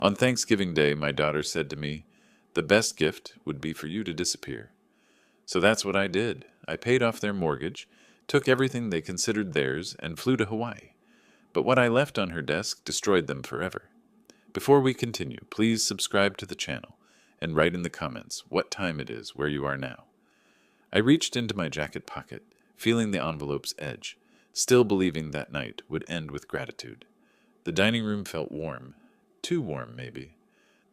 On Thanksgiving Day, my daughter said to me, "The best gift would be for you to disappear." So that's what I did. I paid off their mortgage, took everything they considered theirs, and flew to Hawaii. But what I left on her desk destroyed them forever. Before we continue, please subscribe to the channel and write in the comments what time it is where you are now. I reached into my jacket pocket, feeling the envelope's edge, still believing that night would end with gratitude. The dining room felt warm. Too warm, maybe.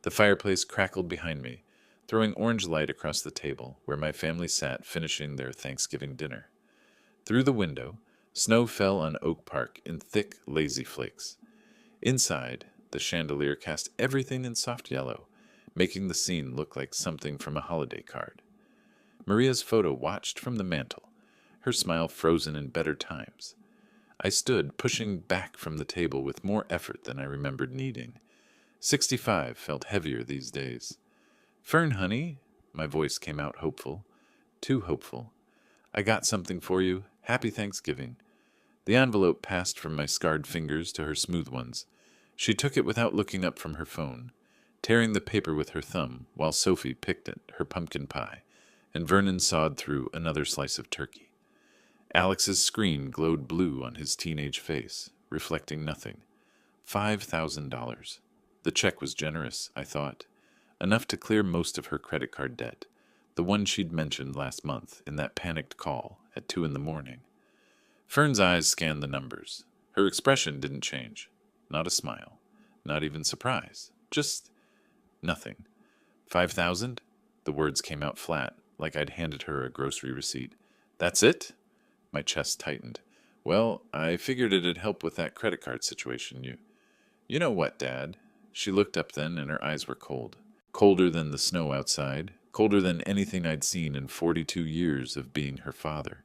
The fireplace crackled behind me, throwing orange light across the table where my family sat finishing their Thanksgiving dinner. Through the window, snow fell on Oak Park in thick, lazy flakes. Inside, the chandelier cast everything in soft yellow, making the scene look like something from a holiday card. Maria's photo watched from the mantel, her smile frozen in better times. I stood, pushing back from the table with more effort than I remembered needing. 65 felt heavier these days. "Fern, honey," my voice came out hopeful. Too hopeful. "I got something for you. Happy Thanksgiving." The envelope passed from my scarred fingers to her smooth ones. She took it without looking up from her phone, tearing the paper with her thumb while Sophie picked at her pumpkin pie, and Vernon sawed through another slice of turkey. Alex's screen glowed blue on his teenage face, reflecting nothing. $5,000. The check was generous, I thought. Enough to clear most of her credit card debt, the one she'd mentioned last month in that panicked call at 2 in the morning. Fern's eyes scanned the numbers. Her expression didn't change. Not a smile. Not even surprise. Just nothing. 5,000? The words came out flat, like I'd handed her a grocery receipt. "That's it?" My chest tightened. "Well, I figured it'd help with that credit card situation. You know what, Dad?" She looked up then, and her eyes were cold. Colder than the snow outside. Colder than anything I'd seen in 42 years of being her father.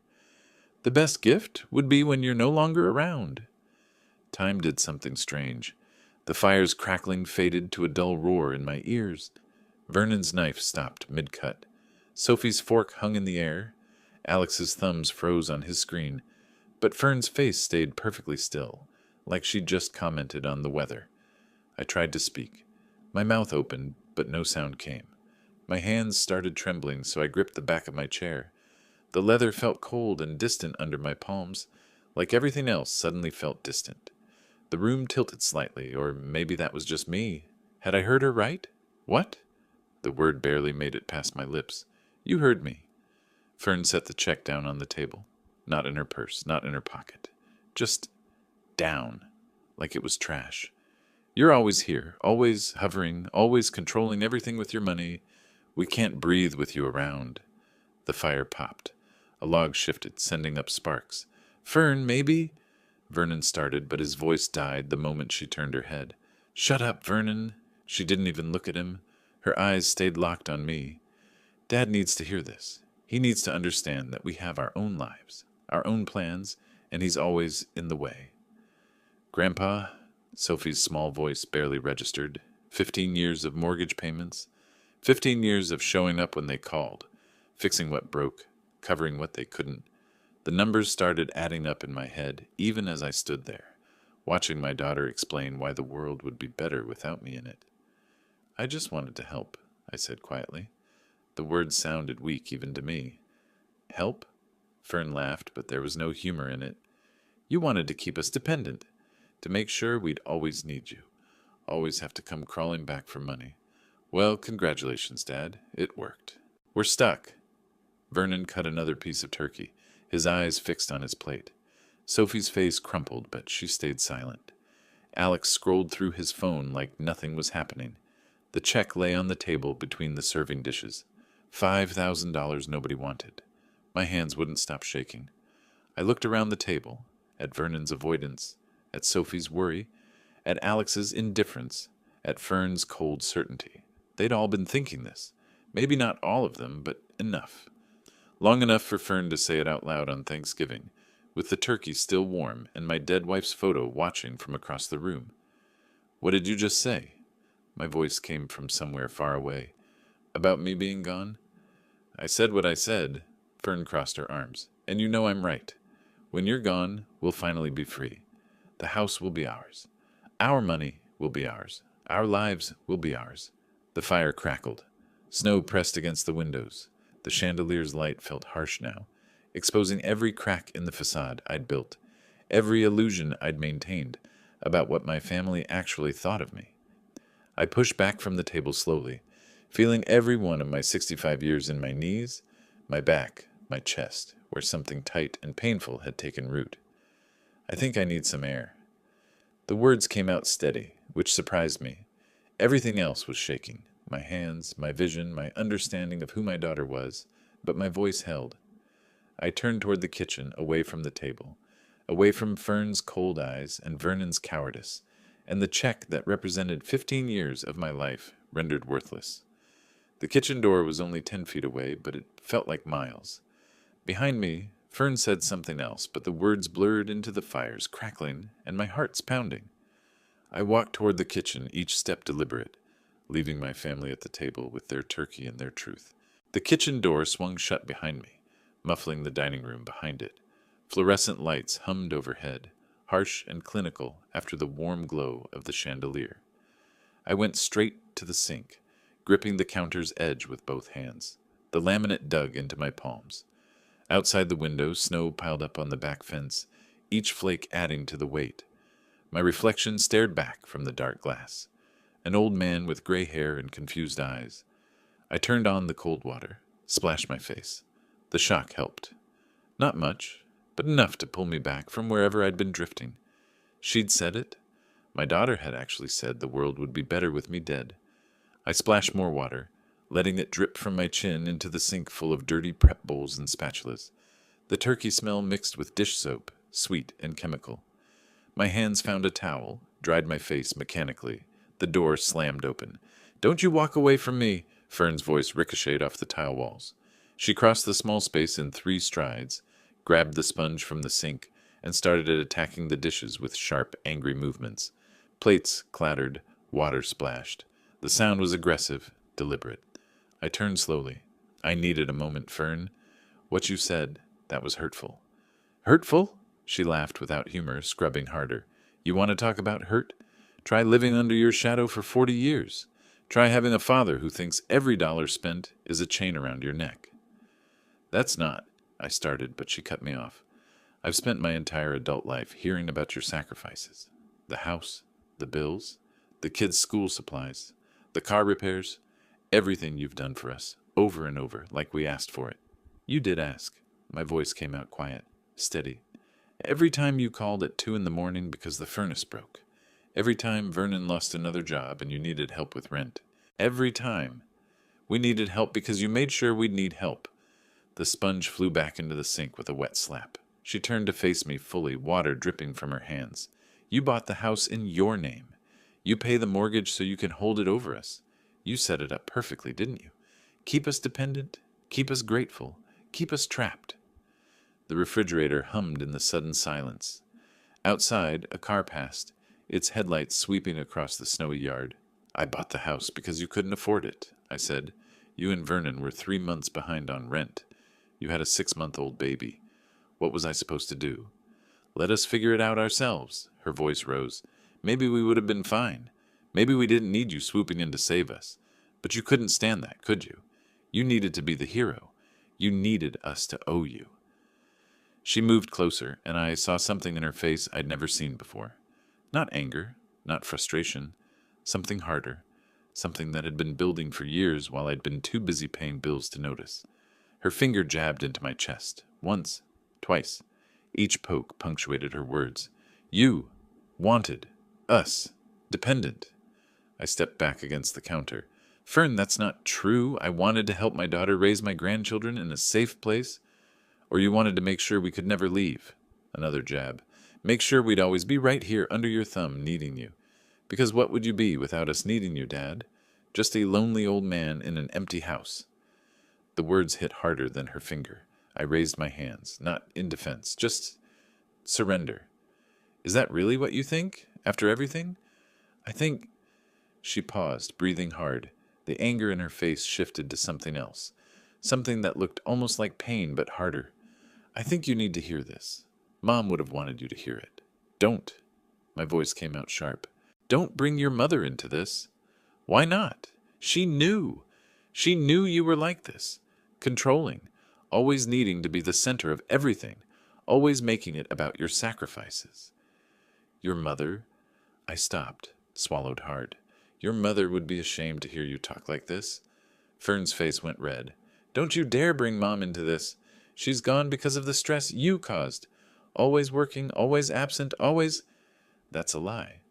"The best gift would be when you're no longer around." Time did something strange. The fire's crackling faded to a dull roar in my ears. Vernon's knife stopped mid-cut. Sophie's fork hung in the air. Alex's thumbs froze on his screen. But Fern's face stayed perfectly still, like she'd just commented on the weather. I tried to speak. My mouth opened, but no sound came. My hands started trembling, so I gripped the back of my chair. The leather felt cold and distant under my palms, like everything else suddenly felt distant. The room tilted slightly, or maybe that was just me. Had I heard her right? "What?" The word barely made it past my lips. "You heard me." Fern set the check down on the table. Not in her purse, not in her pocket. Just down, like it was trash. "You're always here, always hovering, always controlling everything with your money. We can't breathe with you around." The fire popped. A log shifted, sending up sparks. "Fern, maybe—" Vernon started, but his voice died the moment she turned her head. "Shut up, Vernon." She didn't even look at him. Her eyes stayed locked on me. "Dad needs to hear this. He needs to understand that we have our own lives, our own plans, and he's always in the way." "Grandpa," Sophie's small voice barely registered, 15 years of mortgage payments, 15 years of showing up when they called, fixing what broke, covering what they couldn't. The numbers started adding up in my head, even as I stood there, watching my daughter explain why the world would be better without me in it. "I just wanted to help," I said quietly. The words sounded weak even to me. "Help?" Fern laughed, but there was no humor in it. "You wanted to keep us dependent, to make sure we'd always need you, always have to come crawling back for money. Well, congratulations, Dad. It worked. We're stuck." Vernon cut another piece of turkey, his eyes fixed on his plate. Sophie's face crumpled, but she stayed silent. Alex scrolled through his phone like nothing was happening. The check lay on the table between the serving dishes. $5,000 nobody wanted. My hands wouldn't stop shaking. I looked around the table, at Vernon's avoidance, at Sophie's worry, at Alex's indifference, at Fern's cold certainty. They'd all been thinking this. Maybe not all of them, but enough. Long enough for Fern to say it out loud on Thanksgiving, with the turkey still warm and my dead wife's photo watching from across the room. "What did you just say?" My voice came from somewhere far away. "About me being gone?" "I said what I said." Fern crossed her arms. "And you know I'm right. When you're gone, we'll finally be free. The house will be ours. Our money will be ours. Our lives will be ours. The fire crackled. Snow pressed against the windows. The chandelier's light felt harsh now, exposing every crack in the facade I'd built, every illusion I'd maintained about what my family actually thought of me. I pushed back from the table slowly, feeling every one of my 65 years in my knees, my back, my chest, where something tight and painful had taken root. I think I need some air. The words came out steady, which surprised me. Everything else was shaking. My hands, my vision, my understanding of who my daughter was, but my voice held. I turned toward the kitchen, away from the table, away from Fern's cold eyes and Vernon's cowardice, and the check that represented 15 years of my life rendered worthless. The kitchen door was only 10 feet away, but it felt like miles. Behind me, Fern said something else, but the words blurred into the fires, crackling, and my heart's pounding. I walked toward the kitchen, each step deliberate, leaving my family at the table with their turkey and their truth. The kitchen door swung shut behind me, muffling the dining room behind it. Fluorescent lights hummed overhead, harsh and clinical after the warm glow of the chandelier. I went straight to the sink, gripping the counter's edge with both hands. The laminate dug into my palms. Outside the window, snow piled up on the back fence, each flake adding to the weight. My reflection stared back from the dark glass. An old man with gray hair and confused eyes. I turned on the cold water, splashed my face. The shock helped. Not much, but enough to pull me back from wherever I'd been drifting. She'd said it. My daughter had actually said the world would be better with me dead. I splashed more water, letting it drip from my chin into the sink full of dirty prep bowls and spatulas. The turkey smell mixed with dish soap, sweet and chemical. My hands found a towel, dried my face mechanically. The door slammed open. "Don't you walk away from me!" Fern's voice ricocheted off the tile walls. She crossed the small space in 3 strides, grabbed the sponge from the sink, and started attacking the dishes with sharp, angry movements. Plates clattered, water splashed. The sound was aggressive, deliberate. I turned slowly. "I needed a moment, Fern. What you said, that was hurtful." "Hurtful?" She laughed without humor, scrubbing harder. "You want to talk about hurt? Try living under your shadow for 40 years. Try having a father who thinks every dollar spent is a chain around your neck." "That's not," I started, but she cut me off. "I've spent my entire adult life hearing about your sacrifices. The house, the bills, the kids' school supplies, the car repairs, everything you've done for us, over and over, like we asked for it." "You did ask." My voice came out quiet, steady. "Every time you called at 2 in the morning because the furnace broke. Every time Vernon lost another job and you needed help with rent. Every time. We needed help because you made sure we'd need help." The sponge flew back into the sink with a wet slap. She turned to face me fully, water dripping from her hands. "You bought the house in your name. You pay the mortgage so you can hold it over us. You set it up perfectly, didn't you? Keep us dependent, keep us grateful, keep us trapped." The refrigerator hummed in the sudden silence. Outside, a car passed, its headlights sweeping across the snowy yard. "I bought the house because you couldn't afford it," I said. "You and Vernon were 3 months behind on rent. You had a 6-month-old baby. What was I supposed to do?" "Let us figure it out ourselves." Her voice rose. "Maybe we would have been fine. Maybe we didn't need you swooping in to save us. But you couldn't stand that, could you? You needed to be the hero. You needed us to owe you." She moved closer, and I saw something in her face I'd never seen before. Not anger, not frustration, something harder, something that had been building for years while I'd been too busy paying bills to notice. Her finger jabbed into my chest, once, twice. Each poke punctuated her words. "You, wanted, us, dependent." I stepped back against the counter. "Fern, that's not true. I wanted to help my daughter raise my grandchildren in a safe place. Or you wanted to make sure we could never leave." Another jab. "Make sure we'd always be right here under your thumb, needing you. Because what would you be without us needing you, Dad? Just a lonely old man in an empty house." The words hit harder than her finger. I raised my hands, not in defense, just surrender. "Is that really what you think, after everything?" "I think—" She paused, breathing hard. The anger in her face shifted to something else, something that looked almost like pain but harder. "I think you need to hear this. Mom would have wanted you to hear it. Don't." My voice came out sharp. Don't bring your mother into this. Why not? She knew. She knew you were like this. Controlling, always needing to be the center of everything, always making it about your sacrifices. Your mother? I stopped, swallowed hard. Your mother would be ashamed to hear you talk like this. Fern's face went red. Don't you dare bring Mom into this. She's gone because of the stress you caused. Always working, always absent, always... That's a lie.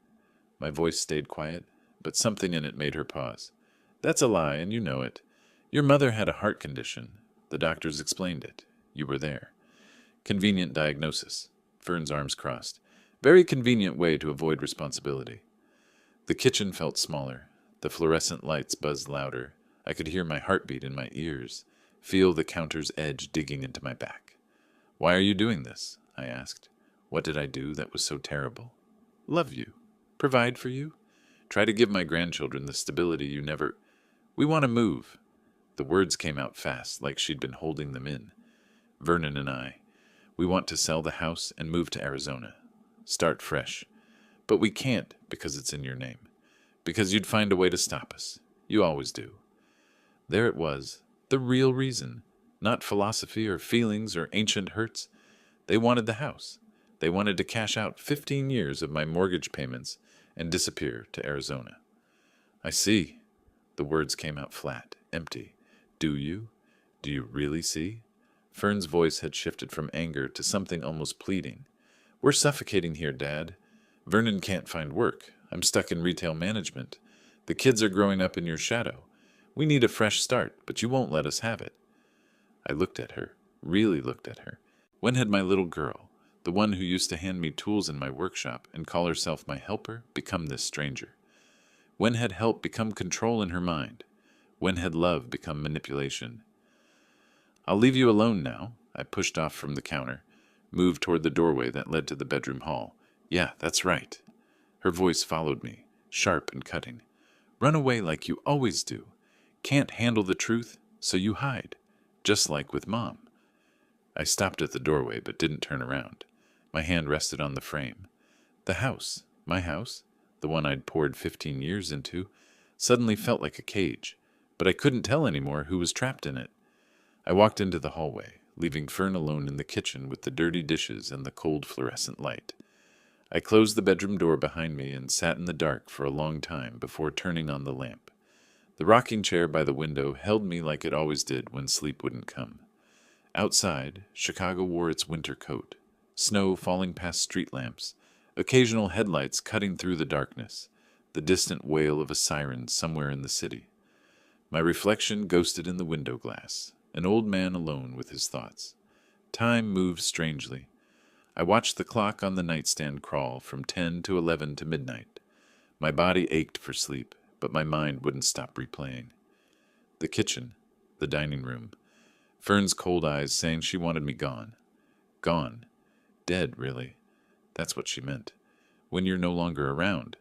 My voice stayed quiet, but something in it made her pause. That's a lie, and you know it. Your mother had a heart condition. The doctors explained it. You were there. Convenient diagnosis. Fern's arms crossed. Very convenient way to avoid responsibility. The kitchen felt smaller. The fluorescent lights buzzed louder. I could hear my heartbeat in my ears, feel the counter's edge digging into my back. Why are you doing this? I asked. What did I do that was so terrible? Love you. Provide for you. Try to give my grandchildren the stability you never... We want to move. The words came out fast, like she'd been holding them in. Vernon and I. We want to sell the house and move to Arizona. Start fresh. But we can't because it's in your name. Because you'd find a way to stop us. You always do. There it was, the real reason. Not philosophy or feelings or ancient hurts. They wanted the house. They wanted to cash out 15 years of my mortgage payments and disappear to Arizona. I see. The words came out flat, empty. Do you? Do you really see? Fern's voice had shifted from anger to something almost pleading. We're suffocating here, Dad. Vernon can't find work. I'm stuck in retail management. The kids are growing up in your shadow. We need a fresh start, but you won't let us have it. I looked at her, really looked at her. When had my little girl, the one who used to hand me tools in my workshop and call herself my helper, become this stranger? When had help become control in her mind? When had love become manipulation? I'll leave you alone now. I pushed off from the counter, moved toward the doorway that led to the bedroom hall. Yeah, that's right. Her voice followed me, sharp and cutting. Run away like you always do. Can't handle the truth, so you hide, just like with Mom. I stopped at the doorway but didn't turn around. My hand rested on the frame. The house, my house, the one I'd poured 15 years into, suddenly felt like a cage, but I couldn't tell anymore who was trapped in it. I walked into the hallway, leaving Fern alone in the kitchen with the dirty dishes and the cold fluorescent light. I closed the bedroom door behind me and sat in the dark for a long time before turning on the lamp. The rocking chair by the window held me like it always did when sleep wouldn't come. Outside, Chicago wore its winter coat, snow falling past street lamps, occasional headlights cutting through the darkness, the distant wail of a siren somewhere in the city. My reflection ghosted in the window glass, an old man alone with his thoughts. Time moved strangely. I watched the clock on the nightstand crawl from 10 to 11 to midnight. My body ached for sleep, but my mind wouldn't stop replaying. The kitchen, the dining room, Fern's cold eyes saying she wanted me gone. Gone. Dead, really. That's what she meant. When you're no longer around.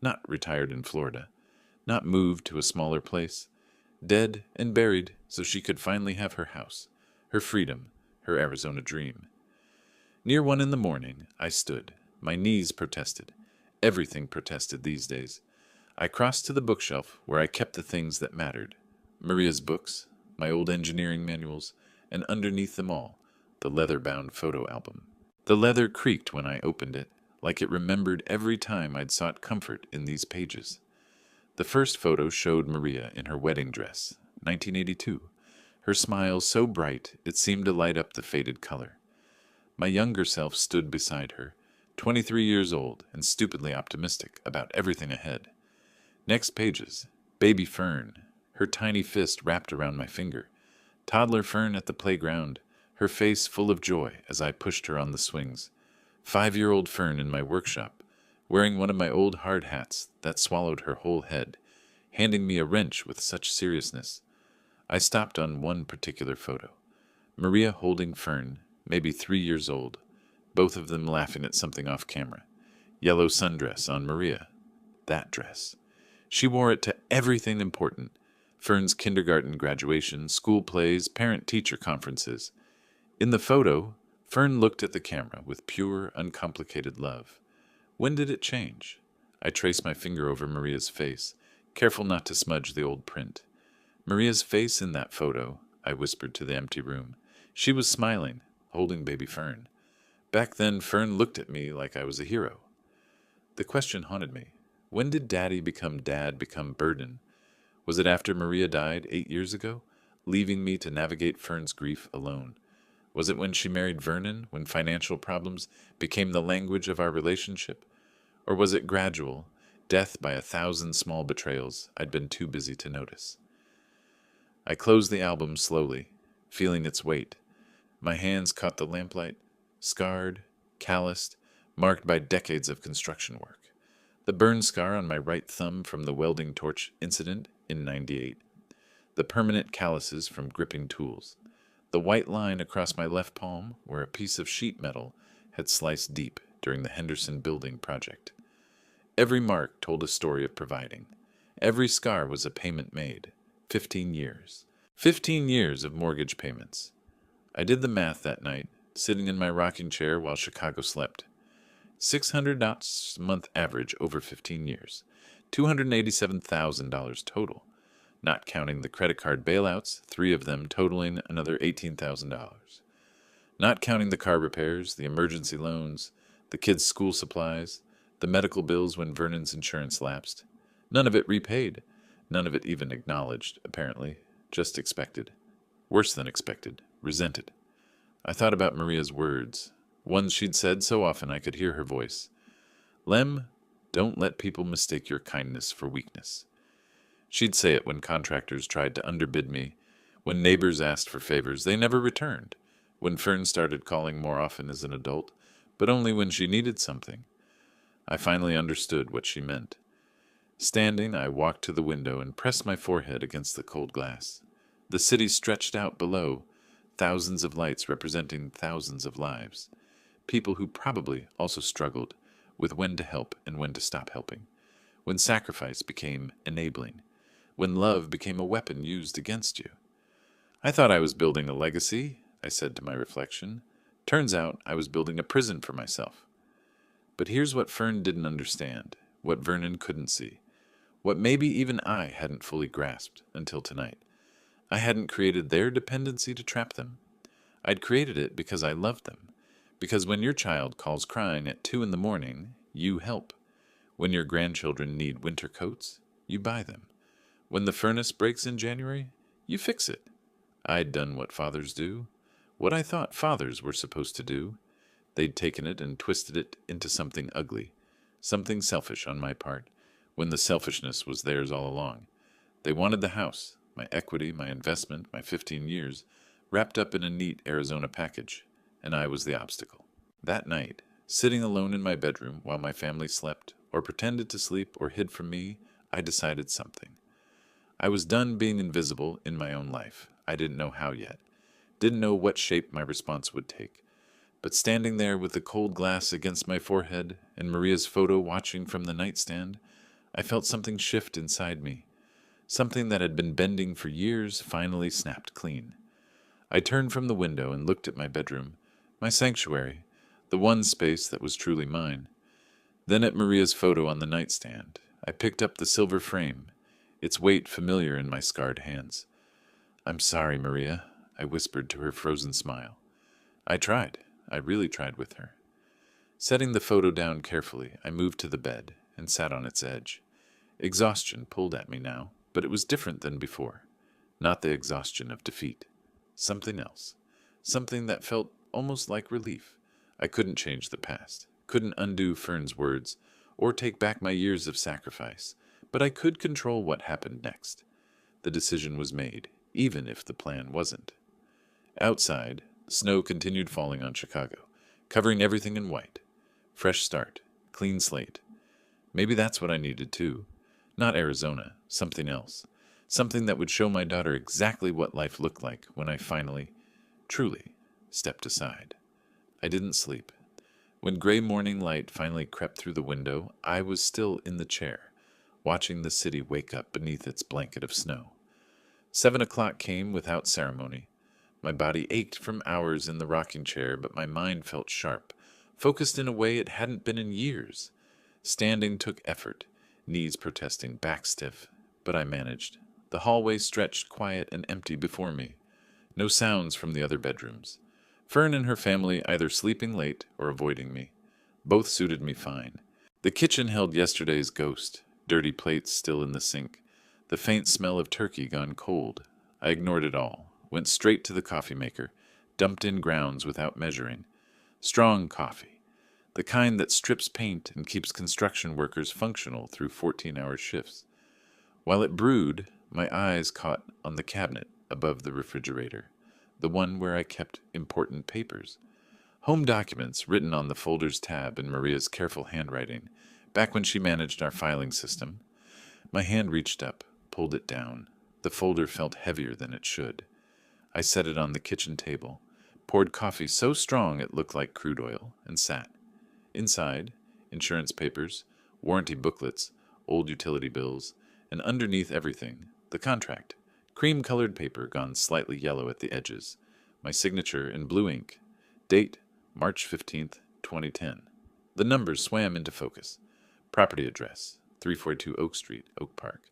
Not retired in Florida. Not moved to a smaller place. Dead and buried so she could finally have her house, her freedom, her Arizona dream. Near 1 a.m, I stood. My knees protested. Everything protested these days. I crossed to the bookshelf where I kept the things that mattered. Maria's books, my old engineering manuals, and underneath them all, the leather-bound photo album. The leather creaked when I opened it, like it remembered every time I'd sought comfort in these pages. The first photo showed Maria in her wedding dress, 1982, her smile so bright it seemed to light up the faded color. My younger self stood beside her, 23 years old and stupidly optimistic about everything ahead. Next pages, baby Fern, her tiny fist wrapped around my finger. Toddler Fern at the playground, her face full of joy as I pushed her on the swings. 5-year-old Fern in my workshop, wearing one of my old hard hats that swallowed her whole head, handing me a wrench with such seriousness. I stopped on one particular photo. Maria holding Fern, maybe 3 years old, both of them laughing at something off camera. Yellow sundress on Maria. That dress. She wore it to everything important. Fern's kindergarten graduation, school plays, parent-teacher conferences. In the photo, Fern looked at the camera with pure, uncomplicated love. When did it change? I traced my finger over Maria's face, careful not to smudge the old print. Maria's face in that photo, I whispered to the empty room. She was smiling, holding baby Fern. Back then, Fern looked at me like I was a hero. The question haunted me. When did Daddy become Dad become burden? Was it after Maria died 8 years ago, leaving me to navigate Fern's grief alone? Was it when she married Vernon, when financial problems became the language of our relationship? Or was it gradual, death by 1,000 small betrayals I'd been too busy to notice? I closed the album slowly, feeling its weight. My hands caught the lamplight, scarred, calloused, marked by decades of construction work. The burn scar on my right thumb from the welding torch incident in '98. The permanent calluses from gripping tools. The white line across my left palm where a piece of sheet metal had sliced deep during the Henderson Building project. Every mark told a story of providing. Every scar was a payment made. 15 years. 15 years of mortgage payments. I did the math that night, sitting in my rocking chair while Chicago slept. $600 a month average over 15 years. $287,000 total, not counting the credit card bailouts, 3 of them totaling another $18,000. Not counting the car repairs, the emergency loans, the kids' school supplies, the medical bills when Vernon's insurance lapsed. None of it repaid. None of it even acknowledged, apparently. Just expected. Worse than expected. Resented. I thought about Maria's words, ones she'd said so often I could hear her voice. Lem, don't let people mistake your kindness for weakness. She'd say it when contractors tried to underbid me, when neighbors asked for favors they never returned, when Fern started calling more often as an adult, but only when she needed something. I finally understood what she meant. Standing, I walked to the window and pressed my forehead against the cold glass. The city stretched out below, thousands of lights representing thousands of lives. People who probably also struggled with when to help and when to stop helping, when sacrifice became enabling, when love became a weapon used against you. I thought I was building a legacy, I said to my reflection. Turns out I was building a prison for myself. But here's what Fern didn't understand, what Vernon couldn't see, what maybe even I hadn't fully grasped until tonight. I hadn't created their dependency to trap them. I'd created it because I loved them. Because when your child calls crying at 2 a.m, you help. When your grandchildren need winter coats, you buy them. When the furnace breaks in January, you fix it. I'd done what fathers do, what I thought fathers were supposed to do. They'd taken it and twisted it into something ugly, something selfish on my part, when the selfishness was theirs all along. They wanted the house, my equity, my investment, my 15 years, wrapped up in a neat Arizona package, and I was the obstacle. That night, sitting alone in my bedroom while my family slept, or pretended to sleep, or hid from me, I decided something. I was done being invisible in my own life. I didn't know how yet. Didn't know what shape my response would take. But standing there with the cold glass against my forehead and Maria's photo watching from the nightstand, I felt something shift inside me. Something that had been bending for years finally snapped clean. I turned from the window and looked at my bedroom, my sanctuary, the one space that was truly mine. Then at Maria's photo on the nightstand, I picked up the silver frame, its weight familiar in my scarred hands. I'm sorry, Maria, I whispered to her frozen smile. I tried. I really tried with her. Setting the photo down carefully, I moved to the bed and sat on its edge. Exhaustion pulled at me now, but it was different than before. Not the exhaustion of defeat. Something else. Something that felt almost like relief. I couldn't change the past, couldn't undo Fern's words, or take back my years of sacrifice, but I could control what happened next. The decision was made, even if the plan wasn't. Outside, snow continued falling on Chicago, covering everything in white. Fresh start, clean slate. Maybe that's what I needed too. Not Arizona, something else. Something that would show my daughter exactly what life looked like when I finally, truly, stepped aside. I didn't sleep. When gray morning light finally crept through the window, I was still in the chair, watching the city wake up beneath its blanket of snow. 7 o'clock came without ceremony. My body ached from hours in the rocking chair, but my mind felt sharp, focused in a way it hadn't been in years. Standing took effort, knees protesting, back stiff, but I managed. The hallway stretched quiet and empty before me. No sounds from the other bedrooms. Fern and her family either sleeping late or avoiding me. Both suited me fine. The kitchen held yesterday's ghost, dirty plates still in the sink, the faint smell of turkey gone cold. I ignored it all, went straight to the coffee maker, dumped in grounds without measuring. Strong coffee, the kind that strips paint and keeps construction workers functional through 14-hour shifts. While it brewed, my eyes caught on the cabinet above the refrigerator, the one where I kept important papers. Home documents written on the folders tab in Maria's careful handwriting, back when she managed our filing system. My hand reached up, pulled it down. The folder felt heavier than it should. I set it on the kitchen table, poured coffee so strong it looked like crude oil, and sat. Inside, insurance papers, warranty booklets, old utility bills, and underneath everything, the contract, cream-colored paper gone slightly yellow at the edges, my signature in blue ink, date March 15th, 2010. The numbers swam into focus. Property address, 342 Oak Street, Oak Park.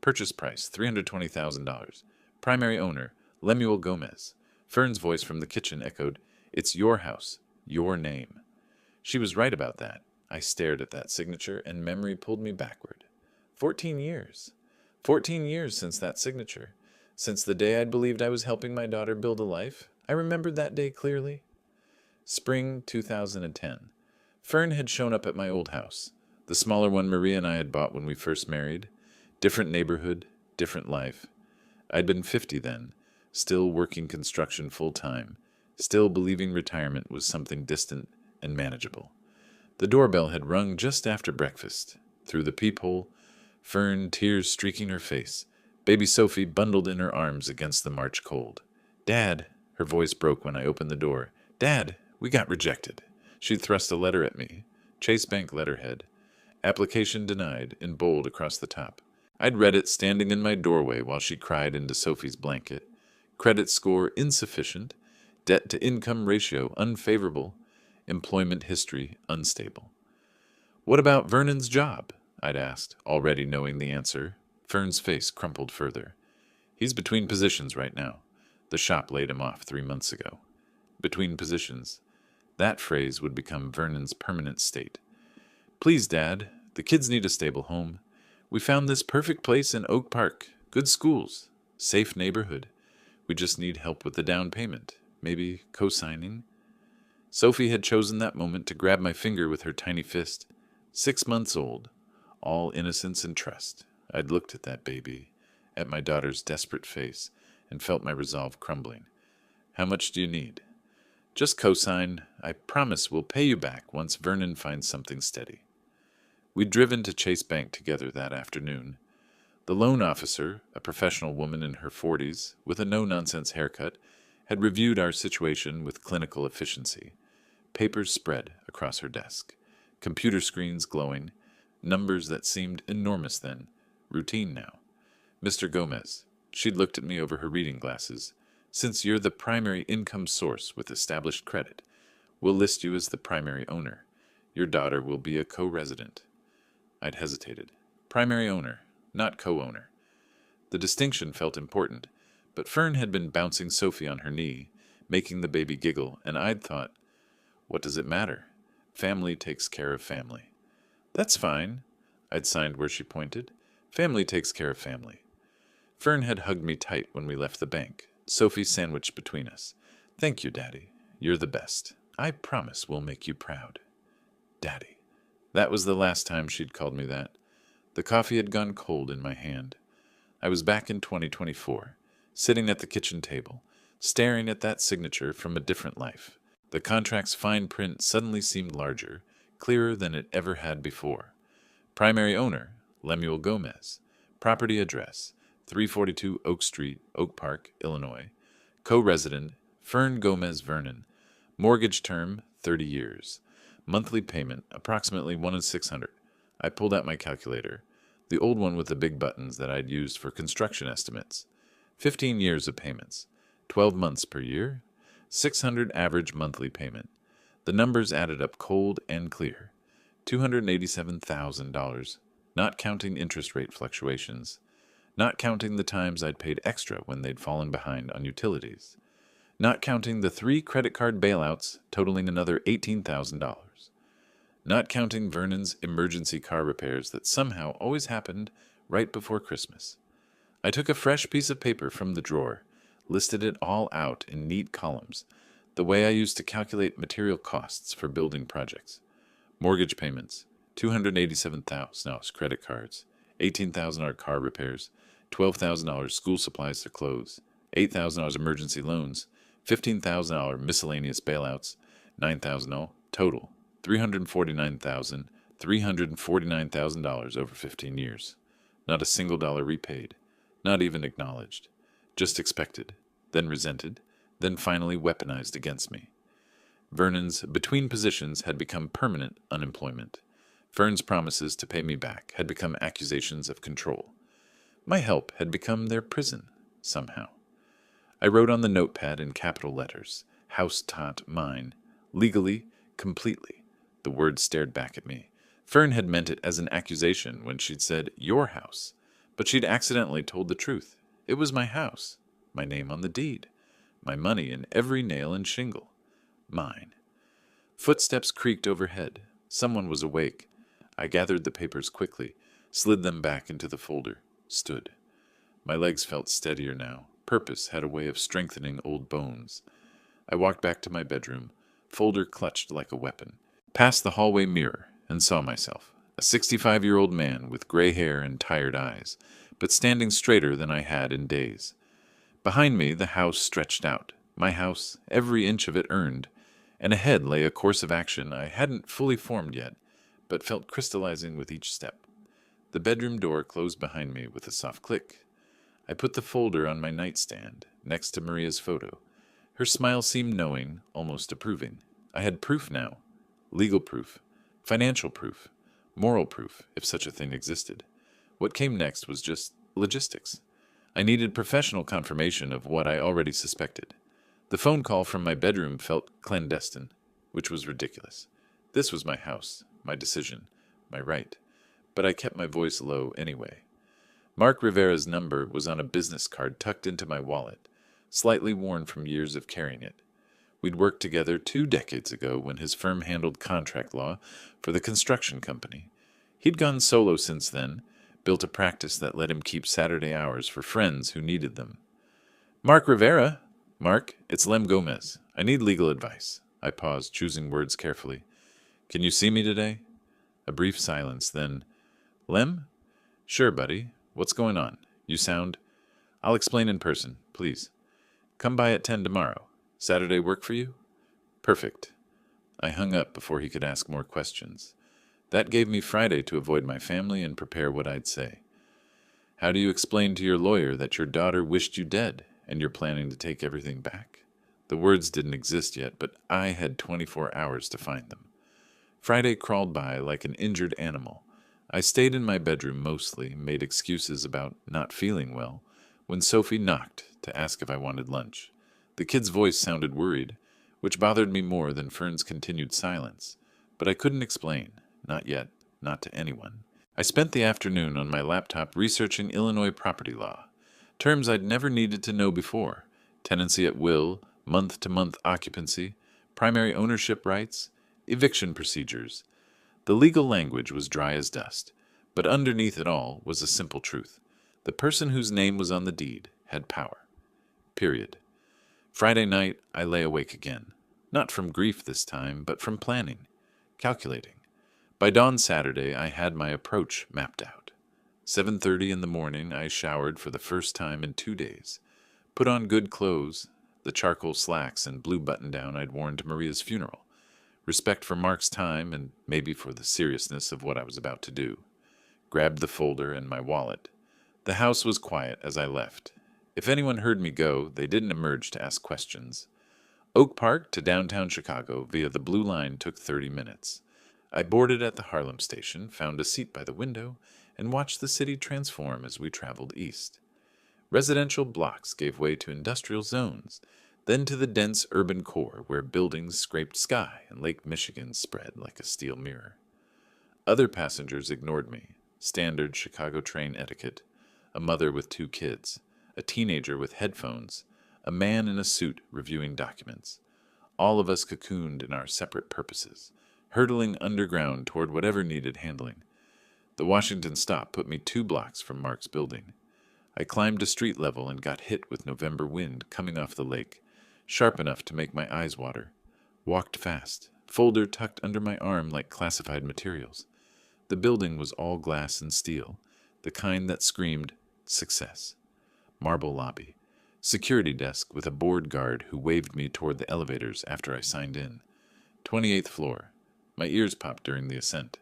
Purchase price, $320,000. Primary owner, Lemuel Gomez. Fern's voice from the kitchen echoed, "It's your house, your name." She was right about that. I stared at that signature, and memory pulled me backward. 14 years. 14 years since that signature. Since the day I'd believed I was helping my daughter build a life. I remembered that day clearly. Spring 2010. Fern had shown up at my old house, the smaller one Maria and I had bought when we first married. Different neighborhood, different life. I'd been 50 then, still working construction full-time, still believing retirement was something distant and manageable. The doorbell had rung just after breakfast. Through the peephole, Fern, tears streaking her face, baby Sophie bundled in her arms against the March cold. "Dad," her voice broke when I opened the door. "Dad, we got rejected." She thrust a letter at me. Chase Bank letterhead. Application denied, in bold across the top. I'd read it standing in my doorway while she cried into Sophie's blanket. Credit score insufficient. Debt-to-income ratio unfavorable. Employment history unstable. "What about Vernon's job?" I'd asked, already knowing the answer. Fern's face crumpled further. "He's between positions right now. The shop laid him off 3 months ago." Between positions. That phrase would become Vernon's permanent state. "Please, Dad, the kids need a stable home. We found this perfect place in Oak Park. Good schools. Safe neighborhood. We just need help with the down payment. Maybe co-signing." Sophie had chosen that moment to grab my finger with her tiny fist. 6 months old. All innocence and trust. I'd looked at that baby, at my daughter's desperate face, and felt my resolve crumbling. "How much do you need?" "Just co-sign. I promise we'll pay you back once Vernon finds something steady." We'd driven to Chase Bank together that afternoon. The loan officer, a professional woman in her 40s, with a no-nonsense haircut, had reviewed our situation with clinical efficiency. Papers spread across her desk. Computer screens glowing. Numbers that seemed enormous then. Routine now. "Mr. Gomez." She'd looked at me over her reading glasses. "Since you're the primary income source with established credit, we'll list you as the primary owner. Your daughter will be a co-resident." I'd hesitated. Primary owner, not co-owner. The distinction felt important, but Fern had been bouncing Sophie on her knee, making the baby giggle, and I'd thought, what does it matter? Family takes care of family. "That's fine." I'd signed where she pointed. "Family takes care of family." Fern had hugged me tight when we left the bank, Sophie sandwiched between us. "Thank you, Daddy. You're the best. I promise we'll make you proud." Daddy. That was the last time she'd called me that. The coffee had gone cold in my hand. I was back in 2024, sitting at the kitchen table, staring at that signature from a different life. The contract's fine print suddenly seemed larger, clearer than it ever had before. Primary owner, Lemuel Gomez. Property address, 342 Oak Street, Oak Park, Illinois. Co-resident, Fern Gomez Vernon. Mortgage term, 30 years. Monthly payment, approximately $1,600. I pulled out my calculator, the old one with the big buttons that I'd used for construction estimates. 15 years of payments, 12 months per year, $600 average monthly payment. The numbers added up cold and clear. $287,000, not counting interest rate fluctuations, not counting the times I'd paid extra when they'd fallen behind on utilities, not counting the 3 credit card bailouts totaling another $18,000, not counting Vernon's emergency car repairs that somehow always happened right before Christmas. I took a fresh piece of paper from the drawer, listed it all out in neat columns, the way I used to calculate material costs for building projects. Mortgage payments, $287,000 credit cards, $18,000 car repairs, $12,000 school supplies to clothes, $8,000 emergency loans, $15,000 miscellaneous bailouts, $9,000 total, $349,000 over 15 years. Not a single dollar repaid, not even acknowledged, just expected, then resented, then finally weaponized against me. Vernon's between positions had become permanent unemployment. Fern's promises to pay me back had become accusations of control. My help had become their prison, somehow. I wrote on the notepad in capital letters, "House taught mine," legally, completely. The words stared back at me. Fern had meant it as an accusation when she'd said, "your house," but she'd accidentally told the truth. It was my house, my name on the deed, my money in every nail and shingle. Mine. Footsteps creaked overhead. Someone was awake. I gathered the papers quickly, slid them back into the folder, stood. My legs felt steadier now. Purpose had a way of strengthening old bones. I walked back to my bedroom, folder clutched like a weapon, past the hallway mirror, and saw myself, a 65-year-old man with gray hair and tired eyes, but standing straighter than I had in days. Behind me, the house stretched out, my house, every inch of it earned, and ahead lay a course of action I hadn't fully formed yet, but felt crystallizing with each step. The bedroom door closed behind me with a soft click. I put the folder on my nightstand, next to Maria's photo. Her smile seemed knowing, almost approving. I had proof now. Legal proof. Financial proof. Moral proof, if such a thing existed. What came next was just logistics. I needed professional confirmation of what I already suspected. The phone call from my bedroom felt clandestine, which was ridiculous. This was my house, my decision, my right. But I kept my voice low anyway. Mark Rivera's number was on a business card tucked into my wallet, slightly worn from years of carrying it. We'd worked together 2 decades ago when his firm handled contract law for the construction company. He'd gone solo since then, built a practice that let him keep Saturday hours for friends who needed them. "Mark Rivera?" "Mark, it's Lem Gomez. I need legal advice." I paused, choosing words carefully. "Can you see me today?" A brief silence, then, "Lem?" "Sure, buddy. What's going on? You sound—" "I'll explain in person, please. Come by at 10 tomorrow. Saturday work for you?" "Perfect." I hung up before he could ask more questions. That gave me Friday to avoid my family and prepare what I'd say. "How do you explain to your lawyer that your daughter wished you dead and you're planning to take everything back?" The words didn't exist yet, but I had 24 hours to find them. Friday crawled by like an injured animal. I stayed in my bedroom mostly, made excuses about not feeling well, when Sophie knocked to ask if I wanted lunch. The kid's voice sounded worried, which bothered me more than Fern's continued silence, but I couldn't explain, not yet, not to anyone. I spent the afternoon on my laptop researching Illinois property law, terms I'd never needed to know before: tenancy at will, month-to-month occupancy, primary ownership rights, eviction procedures. The legal language was dry as dust, but underneath it all was a simple truth. The person whose name was on the deed had power. Period. Friday night, I lay awake again. Not from grief this time, but from planning, calculating. By dawn Saturday, I had my approach mapped out. 7:30 in the morning, I showered for the first time in 2 days, put on good clothes, the charcoal slacks and blue button-down I'd worn to Maria's funeral, respect for Mark's time and maybe for the seriousness of what I was about to do. Grabbed the folder and my wallet. The house was quiet as I left. If anyone heard me go, they didn't emerge to ask questions. Oak Park to downtown Chicago via the Blue Line took 30 minutes. I boarded at the Harlem station, found a seat by the window, and watched the city transform as we traveled east. Residential blocks gave way to industrial zones, then to the dense urban core where buildings scraped sky and Lake Michigan spread like a steel mirror. Other passengers ignored me. Standard Chicago train etiquette. A mother with 2 kids. A teenager with headphones. A man in a suit reviewing documents. All of us cocooned in our separate purposes, hurtling underground toward whatever needed handling. The Washington stop put me 2 blocks from Mark's building. I climbed to street level and got hit with November wind coming off the lake, sharp enough to make my eyes water. Walked fast, folder tucked under my arm like classified materials. The building was all glass and steel, the kind that screamed, success. Marble lobby. Security desk with a board guard who waved me toward the elevators after I signed in. 28th floor. My ears popped during the ascent.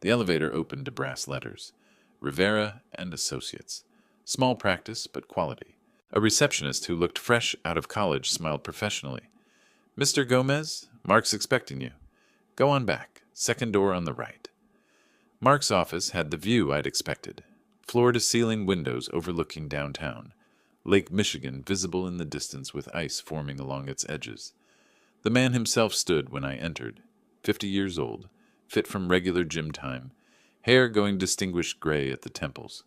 The elevator opened to brass letters. Rivera and Associates. Small practice, but quality. A receptionist who looked fresh out of college smiled professionally. "Mr. Gomez, Mark's expecting you. Go on back. Second door on the right." Mark's office had the view I'd expected. Floor-to-ceiling windows overlooking downtown. Lake Michigan visible in the distance with ice forming along its edges. The man himself stood when I entered, 50 years old, fit from regular gym time, hair going distinguished gray at the temples.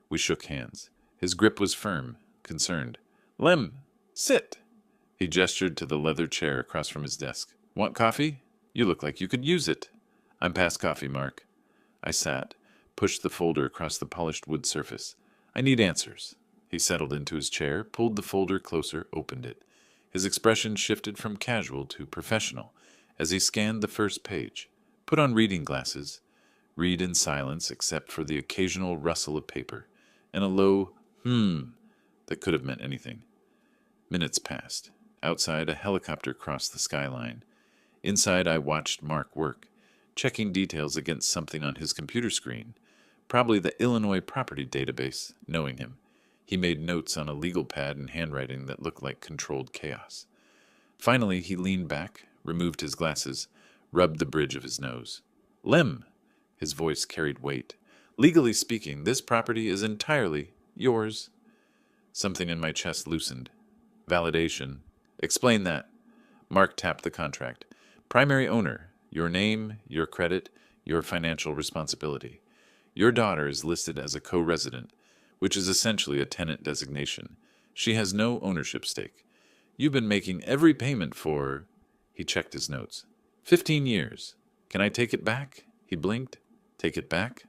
We shook hands. His grip was firm, concerned. "Lem, sit!" He gestured to the leather chair across from his desk. "Want coffee? You look like you could use it." "I'm past coffee, Mark." I sat, pushed the folder across the polished wood surface. "I need answers." He settled into his chair, pulled the folder closer, opened it. His expression shifted from casual to professional as he scanned the first page. "Put on reading glasses. Read in silence except for the occasional rustle of paper and a low that could have meant anything." Minutes passed. Outside, a helicopter crossed the skyline. Inside, I watched Mark work, checking details against something on his computer screen, probably the Illinois property database, knowing him. He made notes on a legal pad in handwriting that looked like controlled chaos. Finally, he leaned back, removed his glasses, rubbed the bridge of his nose. "Lem," his voice carried weight. "Legally speaking, this property is entirely yours." Something in my chest loosened. "Validation. Explain that." Mark tapped the contract. "Primary owner. Your name, your credit, your financial responsibility. Your daughter is listed as a co-resident, which is essentially a tenant designation. She has no ownership stake. You've been making every payment for—" He checked his notes. 15 years. Can I take it back?" He blinked. "Take it back?"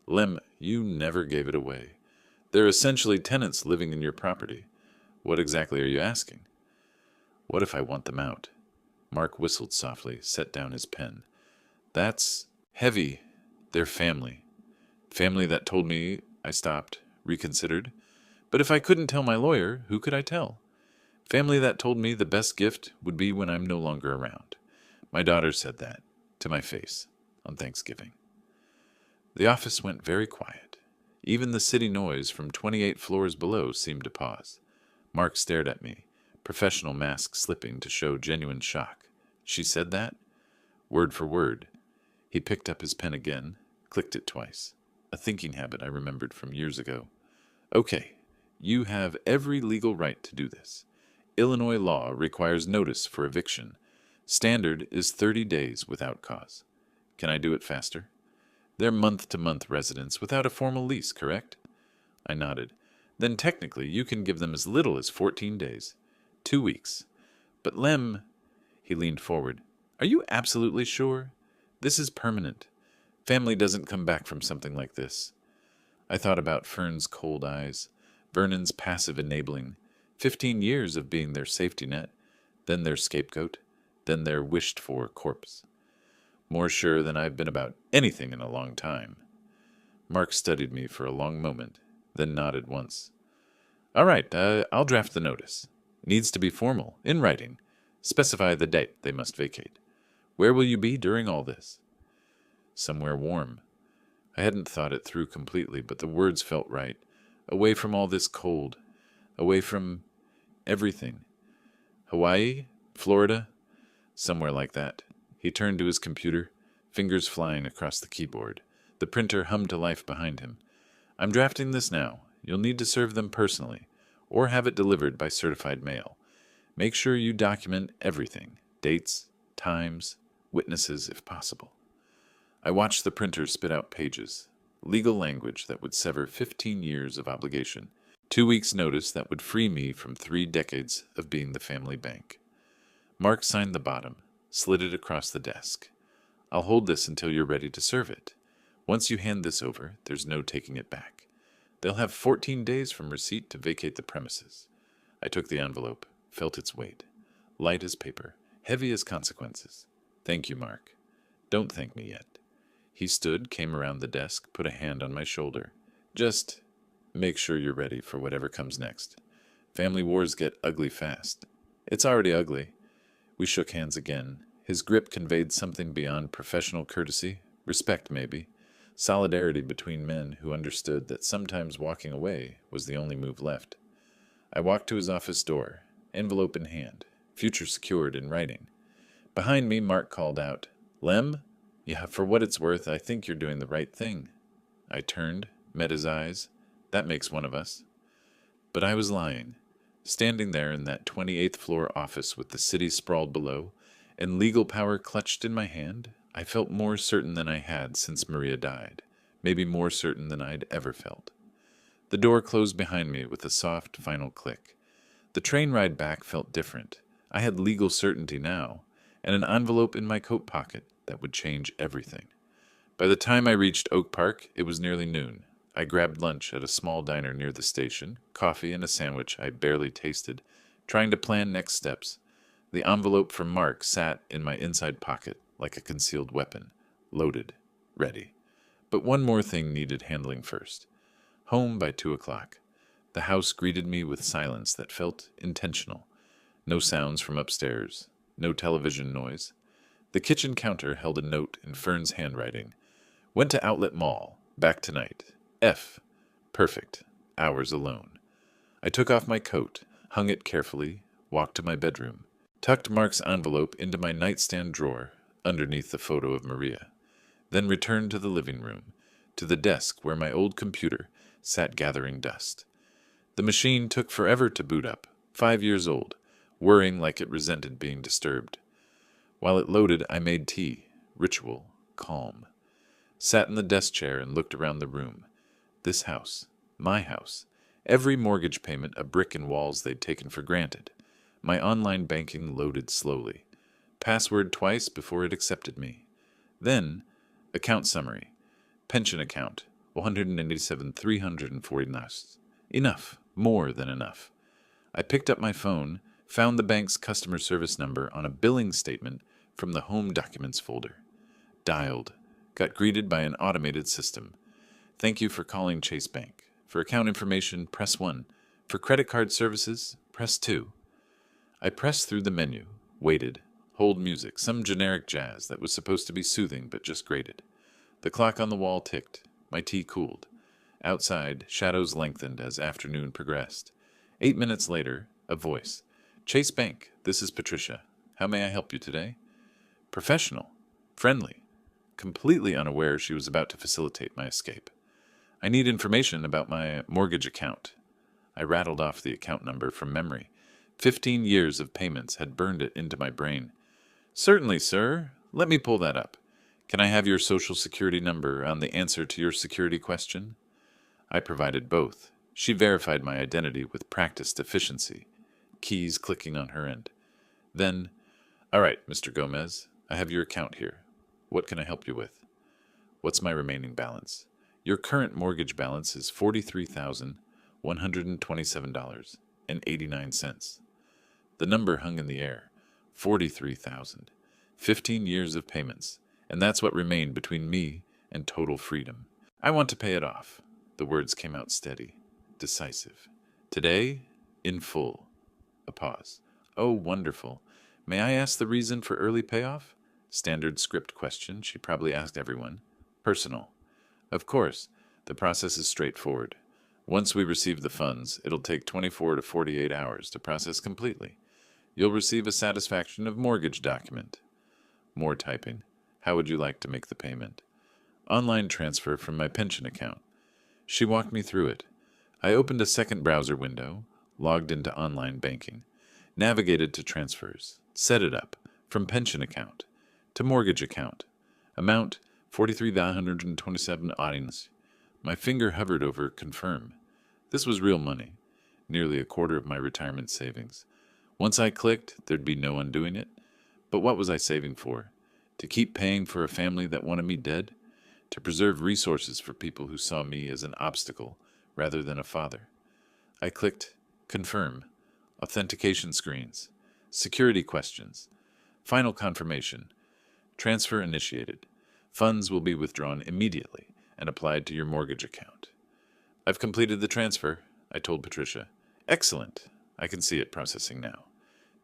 "Lem, you never gave it away. They're essentially tenants living in your property. What exactly are you asking?" "What if I want them out?" Mark whistled softly, set down his pen. "That's heavy. They're family. Family that told me—" I stopped, reconsidered. "But if I couldn't tell my lawyer, who could I tell? Family that told me the best gift would be when I'm no longer around. My daughter said that, to my face, on Thanksgiving." The office went very quiet. Even the city noise from 28 floors below seemed to pause. Mark stared at me, professional mask slipping to show genuine shock. "She said that?" Word for word. He picked up his pen again, clicked it twice. A thinking habit I remembered from years ago. "Okay, you have every legal right to do this. Illinois law requires notice for eviction. Standard is 30 days without cause. Can I do it faster? They're month-to-month residents without a formal lease, correct?" I nodded. "Then technically you can give them as little as 14 days. 2 weeks. But Lem—" He leaned forward. "Are you absolutely sure? This is permanent. Family doesn't come back from something like this." I thought about Fern's cold eyes, Vernon's passive enabling, 15 years of being their safety net, then their scapegoat, then their wished-for corpse. More sure than I've been about anything in a long time. Mark studied me for a long moment, then nodded once. "All right, I'll draft the notice. Needs to be formal, in writing. Specify the date they must vacate. Where will you be during all this?" "Somewhere warm." I hadn't thought it through completely, but the words felt right. Away from all this cold. Away from everything. Hawaii? Florida? Somewhere like that. He turned to his computer, fingers flying across the keyboard. The printer hummed to life behind him. "I'm drafting this now. You'll need to serve them personally, or have it delivered by certified mail. Make sure you document everything. Dates, times, witnesses if possible." I watched the printer spit out pages, legal language that would sever 15 years of obligation, 2 weeks' notice that would free me from 3 decades of being the family bank. Mark signed the bottom, slid it across the desk. I'll hold this until you're ready to serve it. Once you hand this over, there's no taking it back. They'll have 14 days from receipt to vacate the premises. I took the envelope, felt its weight. Light as paper, heavy as consequences. Thank you, Mark. Don't thank me yet. He stood, came around the desk, put a hand on my shoulder. Just make sure you're ready for whatever comes next. Family wars get ugly fast. It's already ugly. We shook hands again. His grip conveyed something beyond professional courtesy, respect maybe, solidarity between men who understood that sometimes walking away was the only move left. I walked to his office door, envelope in hand, future secured in writing. Behind me, Mark called out, "Lem? Yeah, for what it's worth, I think you're doing the right thing." I turned, met his eyes. That makes one of us. But I was lying. Standing there in that 28th floor office with the city sprawled below, and legal power clutched in my hand, I felt more certain than I had since Maria died, maybe more certain than I'd ever felt. The door closed behind me with a soft, final click. The train ride back felt different. I had legal certainty now, and an envelope in my coat pocket that would change everything. By the time I reached Oak Park, it was nearly noon. I grabbed lunch at a small diner near the station, coffee and a sandwich I barely tasted, trying to plan next steps. The envelope from Mark sat in my inside pocket like a concealed weapon, loaded, ready. But one more thing needed handling first. Home by 2 o'clock. The house greeted me with silence that felt intentional. No sounds from upstairs, no television noise. The kitchen counter held a note in Fern's handwriting. Went to Outlet Mall. Back tonight. F. Perfect. Hours alone. I took off my coat, hung it carefully, walked to my bedroom, tucked Mark's envelope into my nightstand drawer underneath the photo of Maria, then returned to the living room, to the desk where my old computer sat gathering dust. The machine took forever to boot up, 5 years old, whirring like it resented being disturbed. While it loaded, I made tea, ritual, calm. Sat in the desk chair and looked around the room. This house, my house, every mortgage payment a brick in walls they'd taken for granted. My online banking loaded slowly. Password twice before it accepted me. Then, account summary. Pension account, 187,340 nas. Enough, more than enough. I picked up my phone, found the bank's customer service number on a billing statement from the Home Documents folder. Dialed. Got greeted by an automated system. Thank you for calling Chase Bank. For account information, press 1. For credit card services, press 2. I pressed through the menu, waited, hold music, some generic jazz that was supposed to be soothing but just grated. The clock on the wall ticked. My tea cooled. Outside, shadows lengthened as afternoon progressed. 8 minutes later, a voice. Chase Bank, this is Patricia. How may I help you today? Professional. Friendly. Completely unaware she was about to facilitate my escape. I need information about my mortgage account. I rattled off the account number from memory. 15 years of payments had burned it into my brain. Certainly, sir. Let me pull that up. Can I have your social security number on the answer to your security question? I provided both. She verified my identity with practiced efficiency, keys clicking on her end. Then, all right, Mr. Gomez, I have your account here. What can I help you with? What's my remaining balance? Your current mortgage balance is $43,127.89. The number hung in the air. 43,000. 15 years of payments, and that's what remained between me and total freedom. I want to pay it off. The words came out steady, decisive. Today, in full. A pause. Oh, wonderful. May I ask the reason for early payoff? Standard script question she probably asked everyone. Personal. Of course, the process is straightforward. Once we receive the funds, it'll take 24 to 48 hours to process completely. You'll receive a satisfaction of mortgage document. More typing. How would you like to make the payment? Online transfer from my pension account. She walked me through it. I opened a second browser window, logged into online banking, navigated to transfers, set it up, from pension account to mortgage account. Amount $43,127 audience. My finger hovered over confirm. This was real money, nearly a quarter of my retirement savings. Once I clicked, there'd be no undoing it. But what was I saving for? To keep paying for a family that wanted me dead? To preserve resources for people who saw me as an obstacle rather than a father? I clicked confirm, authentication screens, security questions, final confirmation, transfer initiated. Funds will be withdrawn immediately and applied to your mortgage account. I've completed the transfer, I told Patricia. Excellent. I can see it processing now.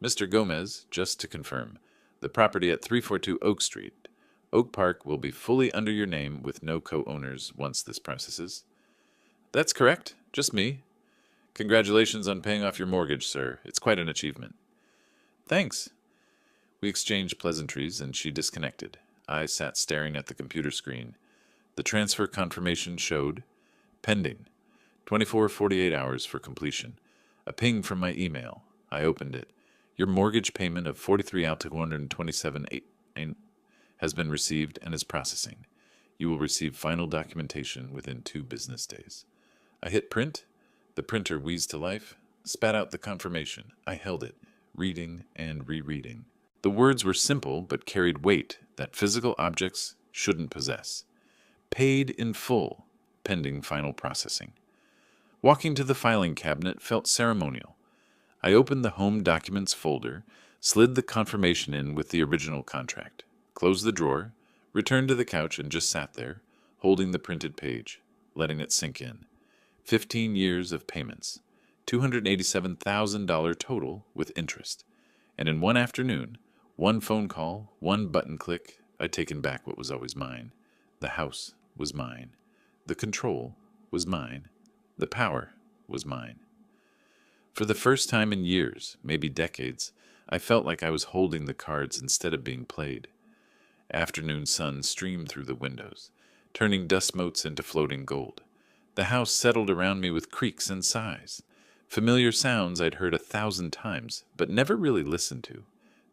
Mr. Gomez, just to confirm, the property at 342 Oak Street. Oak Park will be fully under your name with no co-owners once this processes. That's correct. Just me. Congratulations on paying off your mortgage, sir. It's quite an achievement. Thanks. We exchanged pleasantries and she disconnected. I sat staring at the computer screen. The transfer confirmation showed pending. 24-48 hours for completion. A ping from my email. I opened it. Your mortgage payment of $43,127 has been received and is processing. You will receive final documentation within 2 business days. I hit print. The printer wheezed to life, spat out the confirmation. I held it, reading and rereading. The words were simple but carried weight that physical objects shouldn't possess. Paid in full, pending final processing. Walking to the filing cabinet felt ceremonial. I opened the Home Documents folder, slid the confirmation in with the original contract, closed the drawer, returned to the couch and just sat there, holding the printed page, letting it sink in. 15 years of payments, $287,000 total with interest. And in one afternoon, one phone call, one button click, I'd taken back what was always mine. The house was mine. The control was mine. The power was mine. For the first time in years, maybe decades, I felt like I was holding the cards instead of being played. Afternoon sun streamed through the windows, turning dust motes into floating gold. The house settled around me with creaks and sighs. Familiar sounds I'd heard 1,000 times, but never really listened to.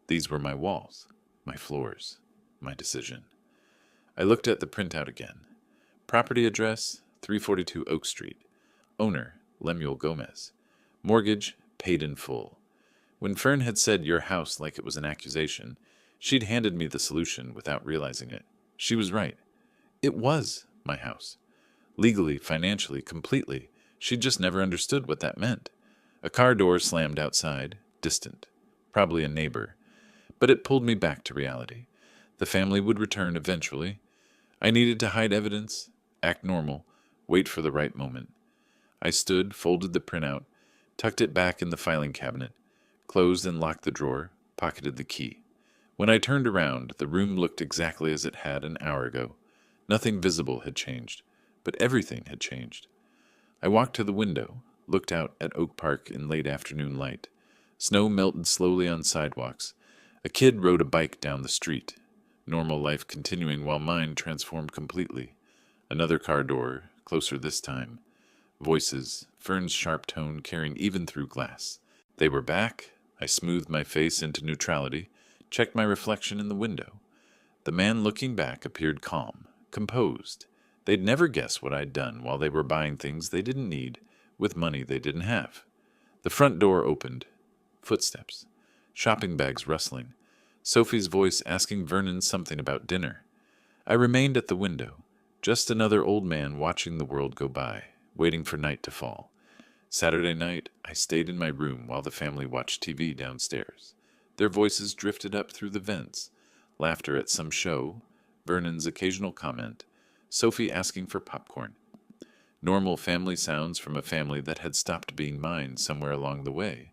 These were my walls, my floors, my decision. I looked at the printout again. Property address, 342 Oak Street. Owner, Lemuel Gomez. Mortgage, paid in full. When Fern had said your house like it was an accusation, she'd handed me the solution without realizing it. She was right. It was my house. Legally, financially, completely. She'd just never understood what that meant. A car door slammed outside, distant. Probably a neighbor. But it pulled me back to reality. The family would return eventually. I needed to hide evidence, act normal, wait for the right moment. I stood, folded the printout, tucked it back in the filing cabinet, closed and locked the drawer, pocketed the key. When I turned around, the room looked exactly as it had an hour ago. Nothing visible had changed, but everything had changed. I walked to the window, looked out at Oak Park in late afternoon light. Snow melted slowly on sidewalks. A kid rode a bike down the street. Normal life continuing while mine transformed completely. Another car door, closer this time. Voices, Fern's sharp tone carrying even through glass. They were back. I smoothed my face into neutrality, checked my reflection in the window. The man looking back appeared calm, composed. They'd never guess what I'd done while they were buying things they didn't need with money they didn't have. The front door opened. Footsteps. Shopping bags rustling. Sophie's voice asking Vernon something about dinner. I remained at the window, just another old man watching the world go by, waiting for night to fall. Saturday night, I stayed in my room while the family watched TV downstairs. Their voices drifted up through the vents. Laughter at some show, Vernon's occasional comment, Sophie asking for popcorn. Normal family sounds from a family that had stopped being mine somewhere along the way.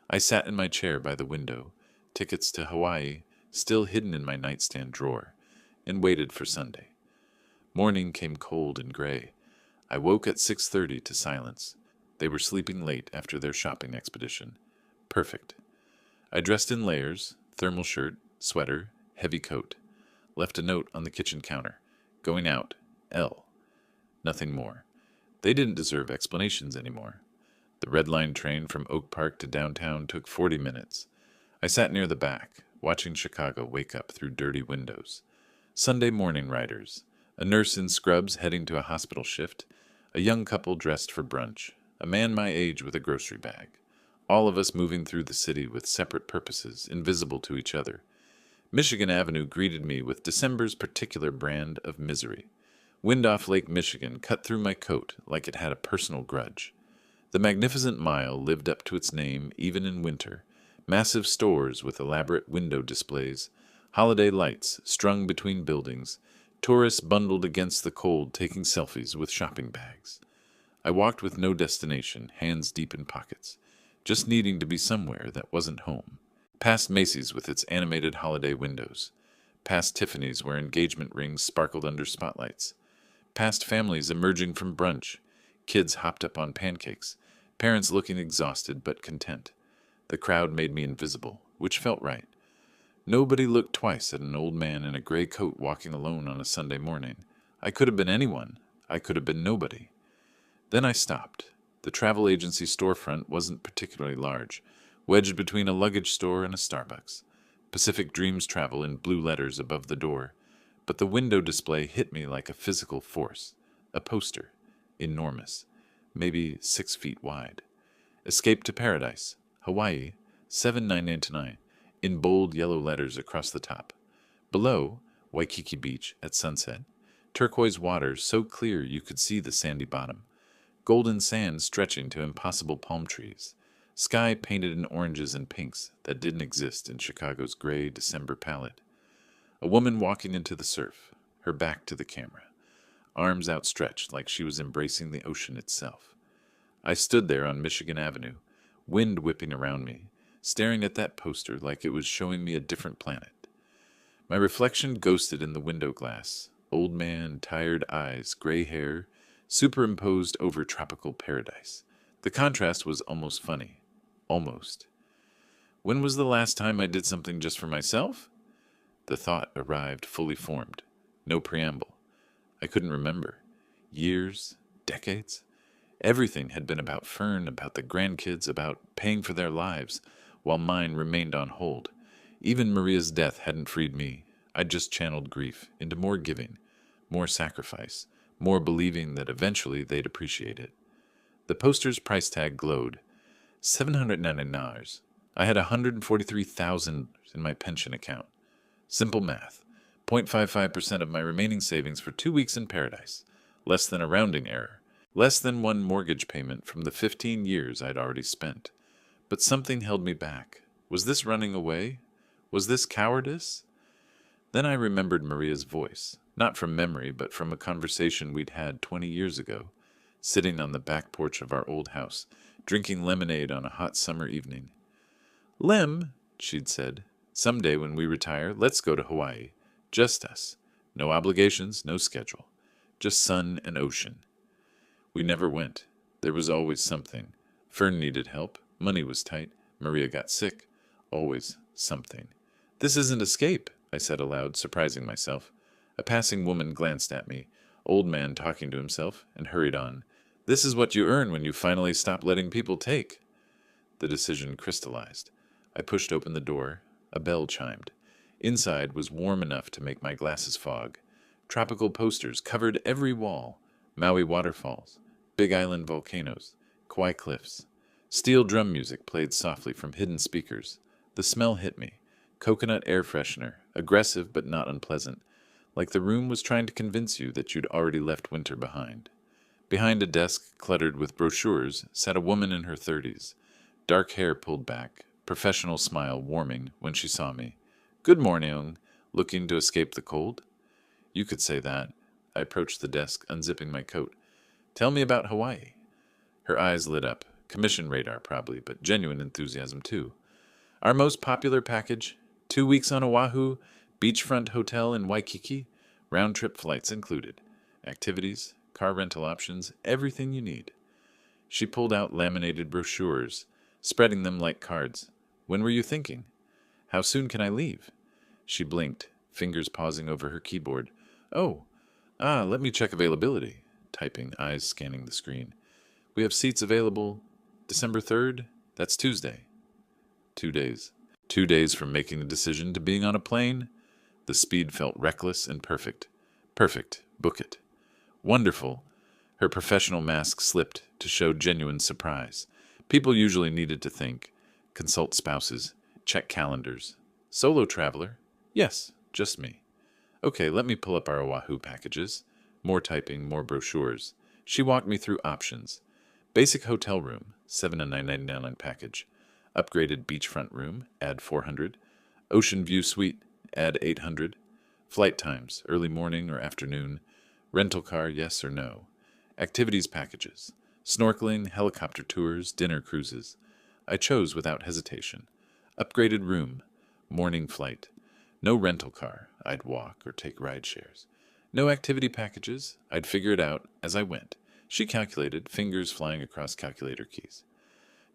I sat in my chair by the window, tickets to Hawaii still hidden in my nightstand drawer, and waited for Sunday. Morning came cold and gray. I woke at 6:30 to silence. They were sleeping late after their shopping expedition. Perfect. I dressed in layers, thermal shirt, sweater, heavy coat. Left a note on the kitchen counter. Going out. L. Nothing more. They didn't deserve explanations anymore. The Red Line train from Oak Park to downtown took 40 minutes. I sat near the back, watching Chicago wake up through dirty windows. Sunday morning riders, a nurse in scrubs heading to a hospital shift, a young couple dressed for brunch, a man my age with a grocery bag. All of us moving through the city with separate purposes, invisible to each other. Michigan Avenue greeted me with December's particular brand of misery. Wind off Lake Michigan cut through my coat like it had a personal grudge. The magnificent mile lived up to its name even in winter. Massive stores with elaborate window displays, holiday lights strung between buildings, tourists bundled against the cold taking selfies with shopping bags. I walked with no destination, hands deep in pockets, just needing to be somewhere that wasn't home. Past Macy's with its animated holiday windows. Past Tiffany's where engagement rings sparkled under spotlights. Past families emerging from brunch. Kids hopped up on pancakes. Parents looking exhausted but content. The crowd made me invisible, which felt right. Nobody looked twice at an old man in a gray coat walking alone on a Sunday morning. I could have been anyone. I could have been nobody. Then I stopped. The travel agency storefront wasn't particularly large, wedged between a luggage store and a Starbucks. Pacific Dreams Travel in blue letters above the door. But the window display hit me like a physical force. A poster. Enormous. Maybe 6 feet wide. Escape to Paradise, Hawaii, $7,999, in bold yellow letters across the top. Below, Waikiki Beach at sunset. Turquoise waters so clear you could see the sandy bottom. Golden sand stretching to impossible palm trees. Sky painted in oranges and pinks that didn't exist in Chicago's gray December palette. A woman walking into the surf, her back to the camera, arms outstretched like she was embracing the ocean itself. I stood there on Michigan Avenue, wind whipping around me, staring at that poster like it was showing me a different planet. My reflection ghosted in the window glass, old man, tired eyes, gray hair, superimposed over tropical paradise. The contrast was almost funny. Almost. When was the last time I did something just for myself? The thought arrived fully formed. No preamble. I couldn't remember. Years? Decades? Everything had been about Fern, about the grandkids, about paying for their lives, while mine remained on hold. Even Maria's death hadn't freed me. I'd just channeled grief into more giving, more sacrifice, more believing that eventually they'd appreciate it. The poster's price tag glowed. $799. I had $143,000 in my pension account. Simple math. 0.55% of my remaining savings for 2 weeks in paradise. Less than a rounding error. Less than one mortgage payment from the 15 years I'd already spent. But something held me back. Was this running away? Was this cowardice? Then I remembered Maria's voice. Not from memory, but from a conversation we'd had 20 years ago, sitting on the back porch of our old house, drinking lemonade on a hot summer evening. "Lem," she'd said, "someday when we retire, let's go to Hawaii. Just us. No obligations, no schedule. Just sun and ocean." We never went. There was always something. Fern needed help. Money was tight. Maria got sick. Always something. "This isn't escape," I said aloud, surprising myself. A passing woman glanced at me, old man talking to himself, and hurried on. "This is what you earn when you finally stop letting people take." The decision crystallized. I pushed open the door. A bell chimed. Inside was warm enough to make my glasses fog. Tropical posters covered every wall. Maui waterfalls, Big Island volcanoes, Kauai cliffs. Steel drum music played softly from hidden speakers. The smell hit me. Coconut air freshener, aggressive but not unpleasant, like the room was trying to convince you that you'd already left winter behind. Behind a desk cluttered with brochures sat a woman in her 30s, dark hair pulled back, professional smile warming when she saw me. "Good morning, looking to escape the cold?" You could say that. I approached the desk, unzipping my coat. "Tell me about Hawaii." Her eyes lit up. Commission radar, probably, but genuine enthusiasm, too. "Our most popular package, 2 weeks on Oahu, beachfront hotel in Waikiki, round-trip flights included. Activities, car rental options, everything you need." She pulled out laminated brochures, spreading them like cards. "When were you thinking? How soon can I leave?" She blinked, fingers pausing over her keyboard. Let me check availability." Typing, eyes scanning the screen. "We have seats available December 3rd. That's Tuesday." 2 days. 2 days from making the decision to being on a plane. The speed felt reckless and perfect. Perfect. Book it. Wonderful. Her professional mask slipped to show genuine surprise. People usually needed to think, consult spouses, check calendars. Solo traveler? Yes, just me. Okay, let me pull up our Oahu packages. More typing, more brochures. She walked me through options. Basic hotel room, $7.99 package. Upgraded beachfront room, add 400. Ocean view suite, add 800. Flight times, early morning or afternoon. Rental car, yes or no. Activities packages. Snorkeling, helicopter tours, dinner cruises. I chose without hesitation. Upgraded room. Morning flight. No rental car. I'd walk or take ride shares. No activity packages. I'd figure it out as I went. She calculated, fingers flying across calculator keys.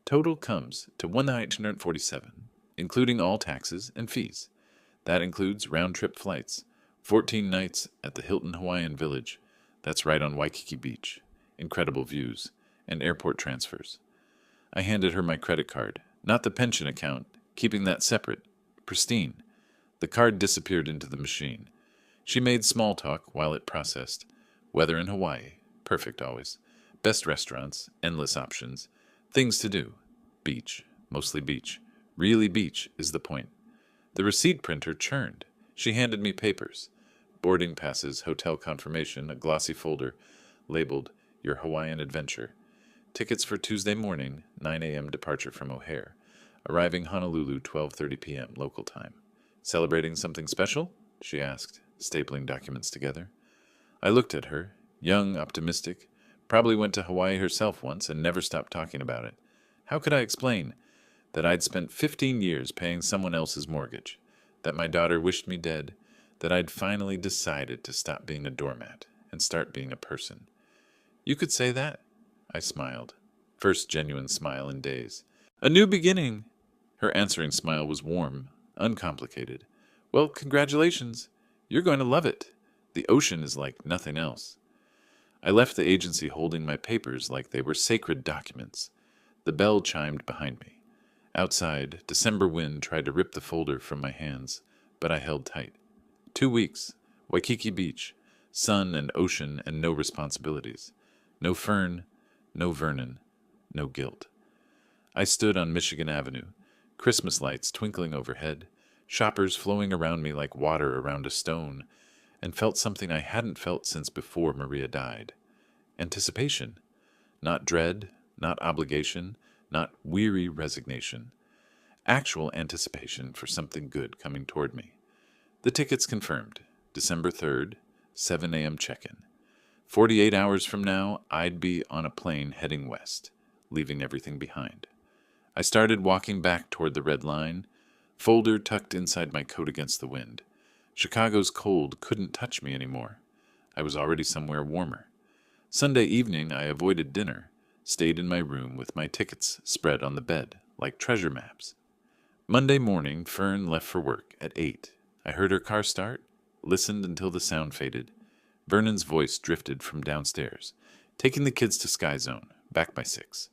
Total comes to $1,847, including all taxes and fees. That includes round-trip flights, 14 nights at the Hilton Hawaiian Village. That's right on Waikiki Beach. Incredible views. And airport transfers. I handed her my credit card, not the pension account, keeping that separate, pristine. The card disappeared into the machine. She made small talk while it processed. Weather in Hawaii. Perfect always. Best restaurants. Endless options. Things to do. Beach. Mostly beach. Really beach is the point. The receipt printer churned. She handed me papers. Boarding passes, hotel confirmation, a glossy folder labeled Your Hawaiian Adventure. Tickets for Tuesday morning, 9 a.m. departure from O'Hare. Arriving Honolulu, 12:30 p.m. local time. Celebrating something special? She asked, stapling documents together. I looked at her, young, optimistic, probably went to Hawaii herself once and never stopped talking about it. How could I explain that I'd spent 15 years paying someone else's mortgage, that my daughter wished me dead, that I'd finally decided to stop being a doormat and start being a person? You could say that. I smiled. First genuine smile in days. A new beginning. Her answering smile was warm, uncomplicated. Well, congratulations. You're going to love it. The ocean is like nothing else. I left the agency holding my papers like they were sacred documents. The bell chimed behind me. Outside, December wind tried to rip the folder from my hands, but I held tight. 2 weeks. Waikiki Beach. Sun and ocean and no responsibilities. No Fern, no Vernon, no guilt. I stood on Michigan Avenue, Christmas lights twinkling overhead, shoppers flowing around me like water around a stone, and felt something I hadn't felt since before Maria died. Anticipation. Not dread, not obligation, not weary resignation. Actual anticipation for something good coming toward me. The tickets confirmed. December 3rd, 7 a.m. check-in. 48 hours from now, I'd be on a plane heading west, leaving everything behind. I started walking back toward the red line, folder tucked inside my coat against the wind. Chicago's cold couldn't touch me anymore. I was already somewhere warmer. Sunday evening, I avoided dinner, stayed in my room with my tickets spread on the bed, like treasure maps. Monday morning, Fern left for work at 8. I heard her car start, listened until the sound faded. Vernon's voice drifted from downstairs, taking the kids to Sky Zone, back by 6.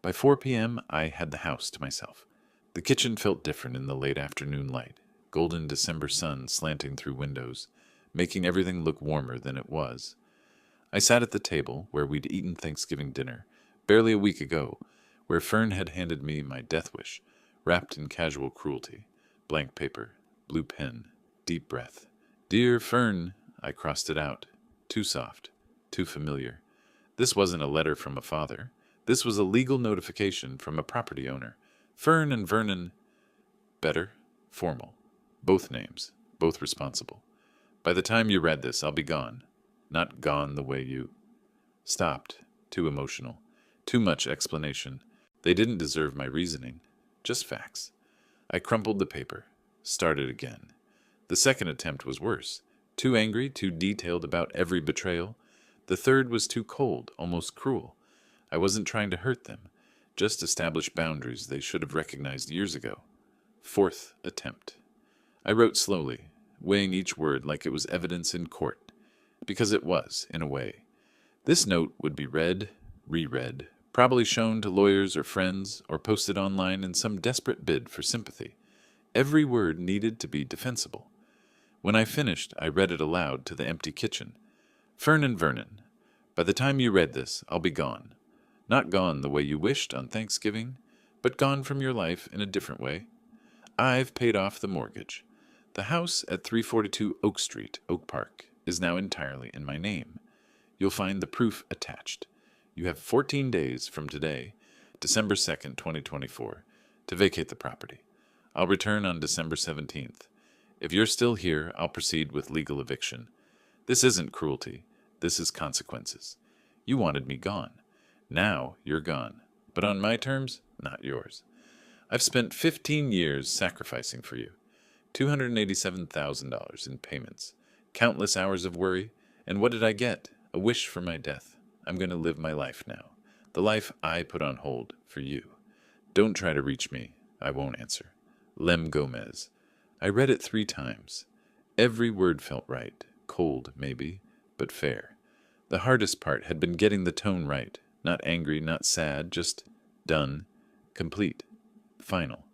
By 4 p.m., I had the house to myself. The kitchen felt different in the late afternoon light, golden December sun slanting through windows, making everything look warmer than it was. I sat at the table where we'd eaten Thanksgiving dinner, barely a week ago, where Fern had handed me my death wish, wrapped in casual cruelty. Blank paper, blue pen, deep breath. Dear Fern, I crossed it out. Too soft, too familiar. This wasn't a letter from a father. This was a legal notification from a property owner. Fern and Vernon. Better, formal. Both names, both responsible. By the time you read this, I'll be gone. Not gone the way you... Stopped. Too emotional. Too much explanation. They didn't deserve my reasoning. Just facts. I crumpled the paper. Started again. The second attempt was worse. Too angry, too detailed about every betrayal. The third was too cold, almost cruel. I wasn't trying to hurt them, just establish boundaries they should have recognized years ago. Fourth attempt. I wrote slowly, weighing each word like it was evidence in court, because it was, in a way. This note would be read, reread, probably shown to lawyers or friends, or posted online in some desperate bid for sympathy. Every word needed to be defensible. When I finished, I read it aloud to the empty kitchen. Fern and Vernon, by the time you read this, I'll be gone. Not gone the way you wished on Thanksgiving, but gone from your life in a different way. I've paid off the mortgage. The house at 342 Oak Street, Oak Park, is now entirely in my name. You'll find the proof attached. You have 14 days from today, December 2nd, 2024, to vacate the property. I'll return on December 17th. If you're still here, I'll proceed with legal eviction. This isn't cruelty. This is consequences. You wanted me gone. Now you're gone. But on my terms, not yours. I've spent 15 years sacrificing for you. $287,000 in payments. Countless hours of worry. And what did I get? A wish for my death. I'm going to live my life now. The life I put on hold for you. Don't try to reach me. I won't answer. Lem Gomez. I read it 3 times. Every word felt right. Cold, maybe, but fair. The hardest part had been getting the tone right. Not angry, not sad, just done, complete, final.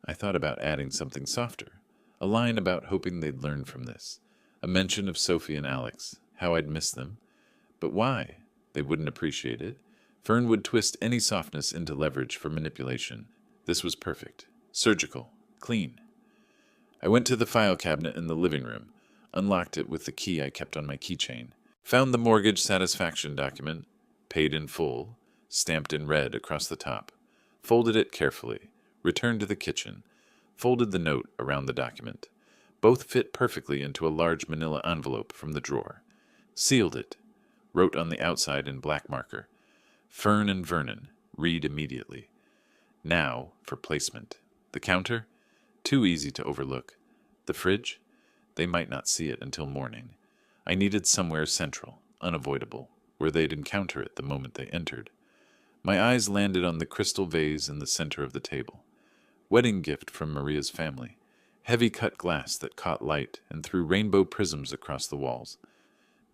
I thought about adding something softer. A line about hoping they'd learn from this. A mention of Sophie and Alex, how I'd miss them. But why? They wouldn't appreciate it. Fern would twist any softness into leverage for manipulation. This was perfect. Surgical. Clean. I went to the file cabinet in the living room, unlocked it with the key I kept on my keychain, found the mortgage satisfaction document, paid in full, stamped in red across the top, folded it carefully, returned to the kitchen, folded the note around the document. Both fit perfectly into a large manila envelope from the drawer. Sealed it, wrote on the outside in black marker, Fern and Vernon, read immediately. Now for placement. The counter? Too easy to overlook. The fridge? They might not see it until morning. I needed somewhere central, unavoidable, where they'd encounter it the moment they entered. My eyes landed on the crystal vase in the center of the table. Wedding gift from Maria's family. Heavy cut glass that caught light and threw rainbow prisms across the walls.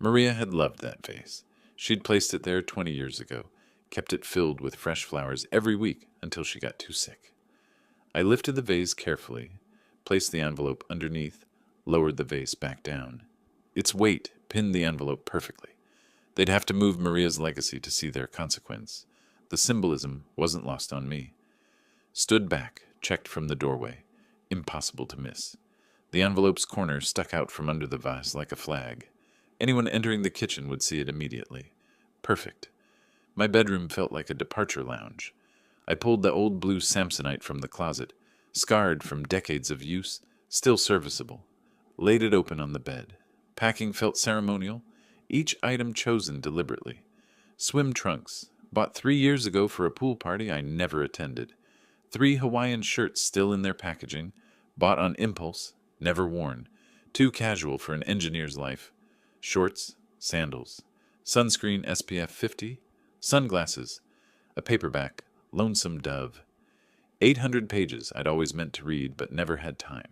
Maria had loved that vase. She'd placed it there 20 years ago, kept it filled with fresh flowers every week until she got too sick. I lifted the vase carefully, placed the envelope underneath, lowered the vase back down. Its weight pinned the envelope perfectly. They'd have to move Maria's legacy to see their consequence. The symbolism wasn't lost on me. Stood back, checked from the doorway. Impossible to miss. The envelope's corner stuck out from under the vase like a flag. Anyone entering the kitchen would see it immediately. Perfect. My bedroom felt like a departure lounge. I pulled the old blue Samsonite from the closet, scarred from decades of use, still serviceable. Laid it open on the bed. Packing felt ceremonial, each item chosen deliberately. Swim trunks, bought 3 years ago for a pool party I never attended. 3 Hawaiian shirts still in their packaging, bought on impulse, never worn. Too casual for an engineer's life. Shorts, sandals, sunscreen SPF 50, sunglasses, a paperback, Lonesome Dove. 800 pages I'd always meant to read but never had time.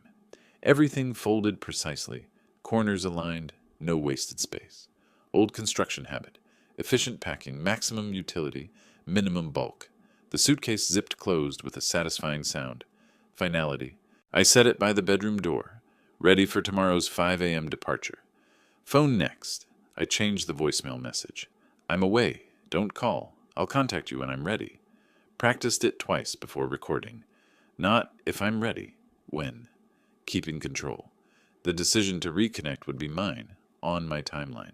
Everything folded precisely, corners aligned, no wasted space. Old construction habit, efficient packing, maximum utility, minimum bulk. The suitcase zipped closed with a satisfying sound. Finality. I set it by the bedroom door, ready for tomorrow's 5 a.m. departure. Phone next. I changed the voicemail message. I'm away. Don't call. I'll contact you when I'm ready. Practiced it twice before recording. Not if I'm ready. When. Keeping control. The decision to reconnect would be mine, on my timeline.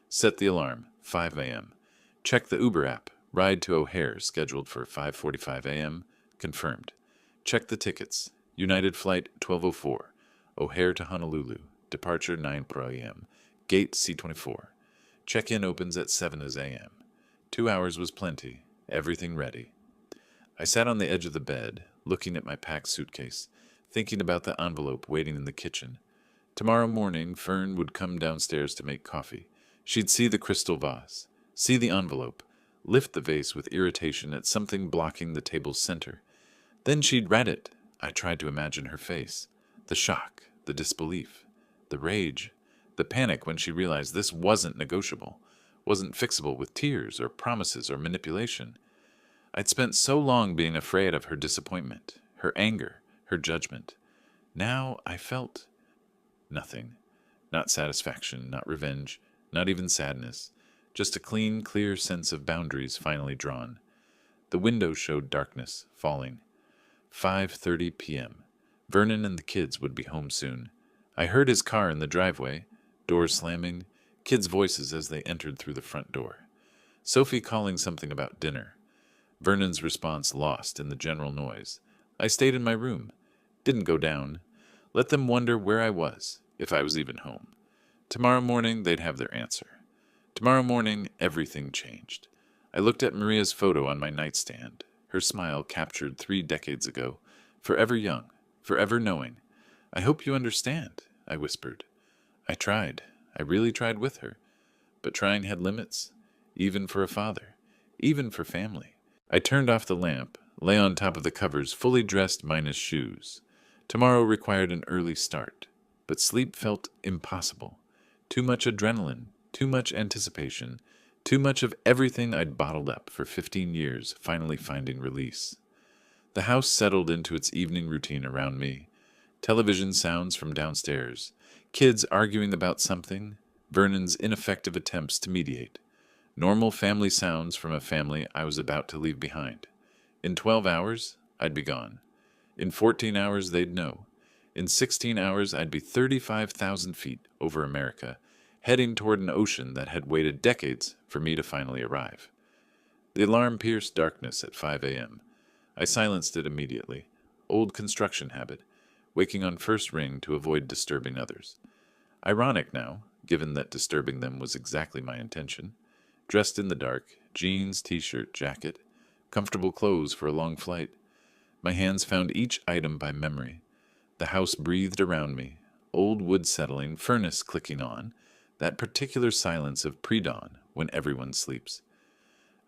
Set the alarm, 5 a.m. Check the Uber app. Ride to O'Hare, scheduled for 5:45 a.m. Confirmed. Check the tickets. United Flight 1204. O'Hare to Honolulu. Departure 9 p.m. Gate C24. Check-in opens at 7 a.m. 2 hours was plenty. Everything ready. I sat on the edge of the bed, looking at my packed suitcase, thinking about the envelope waiting in the kitchen. Tomorrow morning, Fern would come downstairs to make coffee. She'd see the crystal vase, see the envelope, lift the vase with irritation at something blocking the table's center. Then she'd read it. I tried to imagine her face. The shock, the disbelief, the rage, the panic when she realized this wasn't negotiable, wasn't fixable with tears or promises or manipulation. I'd spent so long being afraid of her disappointment, her anger, her judgment. Now I felt nothing. Not satisfaction, not revenge, not even sadness. Just a clean, clear sense of boundaries finally drawn. The window showed darkness, falling. 5:30 p.m. Vernon and the kids would be home soon. I heard his car in the driveway, doors slamming, kids' voices as they entered through the front door. Sophie calling something about dinner. Vernon's response lost in the general noise. I stayed in my room. Didn't go down. Let them wonder where I was, if I was even home. Tomorrow morning they'd have their answer. Tomorrow morning everything changed. I looked at Maria's photo on my nightstand, her smile captured 3 decades ago, forever young, forever knowing. I hope you understand, I whispered. I tried. I really tried with her. But trying had limits, even for a father, even for family. I turned off the lamp, lay on top of the covers, fully dressed minus shoes. Tomorrow required an early start, but sleep felt impossible. Too much adrenaline, too much anticipation, too much of everything I'd bottled up for 15 years finally finding release. The house settled into its evening routine around me. Television sounds from downstairs, kids arguing about something, Vernon's ineffective attempts to mediate. Normal family sounds from a family I was about to leave behind. In 12 hours, I'd be gone. In 14 hours, they'd know. In 16 hours, I'd be 35,000 feet over America, heading toward an ocean that had waited decades for me to finally arrive. The alarm pierced darkness at 5 a.m. I silenced it immediately. Old construction habit, waking on first ring to avoid disturbing others. Ironic now, given that disturbing them was exactly my intention. Dressed in the dark, jeans, t-shirt, jacket, comfortable clothes for a long flight. My hands found each item by memory. The house breathed around me, old wood settling, furnace clicking on, that particular silence of pre-dawn when everyone sleeps.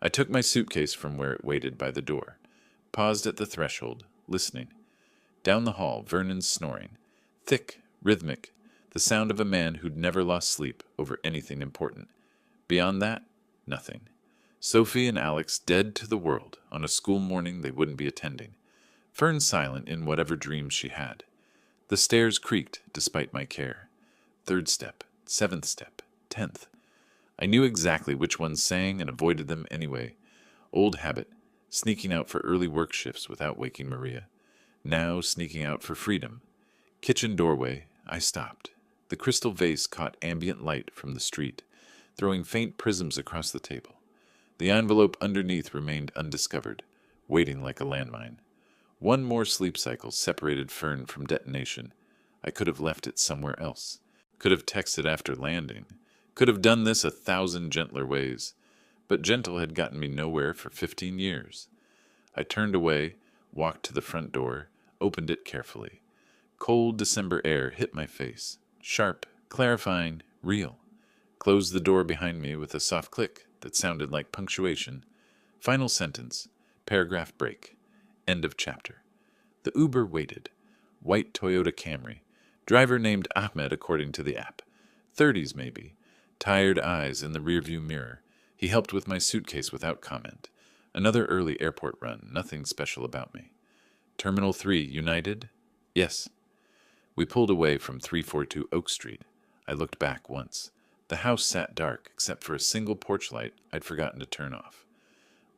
I took my suitcase from where it waited by the door, paused at the threshold, listening. Down the hall, Vernon's snoring, thick, rhythmic, the sound of a man who'd never lost sleep over anything important. Beyond that, nothing. Sophie and Alex dead to the world on a school morning they wouldn't be attending. Fern silent in whatever dreams she had. The stairs creaked despite my care. 3rd step, 7th step, 10th. I knew exactly which ones sang and avoided them anyway. Old habit, sneaking out for early work shifts without waking Maria. Now sneaking out for freedom. Kitchen doorway, I stopped. The crystal vase caught ambient light from the street, throwing faint prisms across the table. The envelope underneath remained undiscovered, waiting like a landmine. One more sleep cycle separated Fern from detonation. I could have left it somewhere else. Could have texted after landing. Could have done this 1,000 gentler ways. But gentle had gotten me nowhere for 15 years. I turned away, walked to the front door, opened it carefully. Cold December air hit my face. Sharp, clarifying, real. Closed the door behind me with a soft click that sounded like punctuation. Final sentence. Paragraph break. End of chapter. The Uber waited. White Toyota Camry. Driver named Ahmed according to the app. 30s maybe. Tired eyes in the rearview mirror. He helped with my suitcase without comment. Another early airport run. Nothing special about me. Terminal 3, United? Yes. We pulled away from 342 Oak Street. I looked back once. The house sat dark, except for a single porch light I'd forgotten to turn off.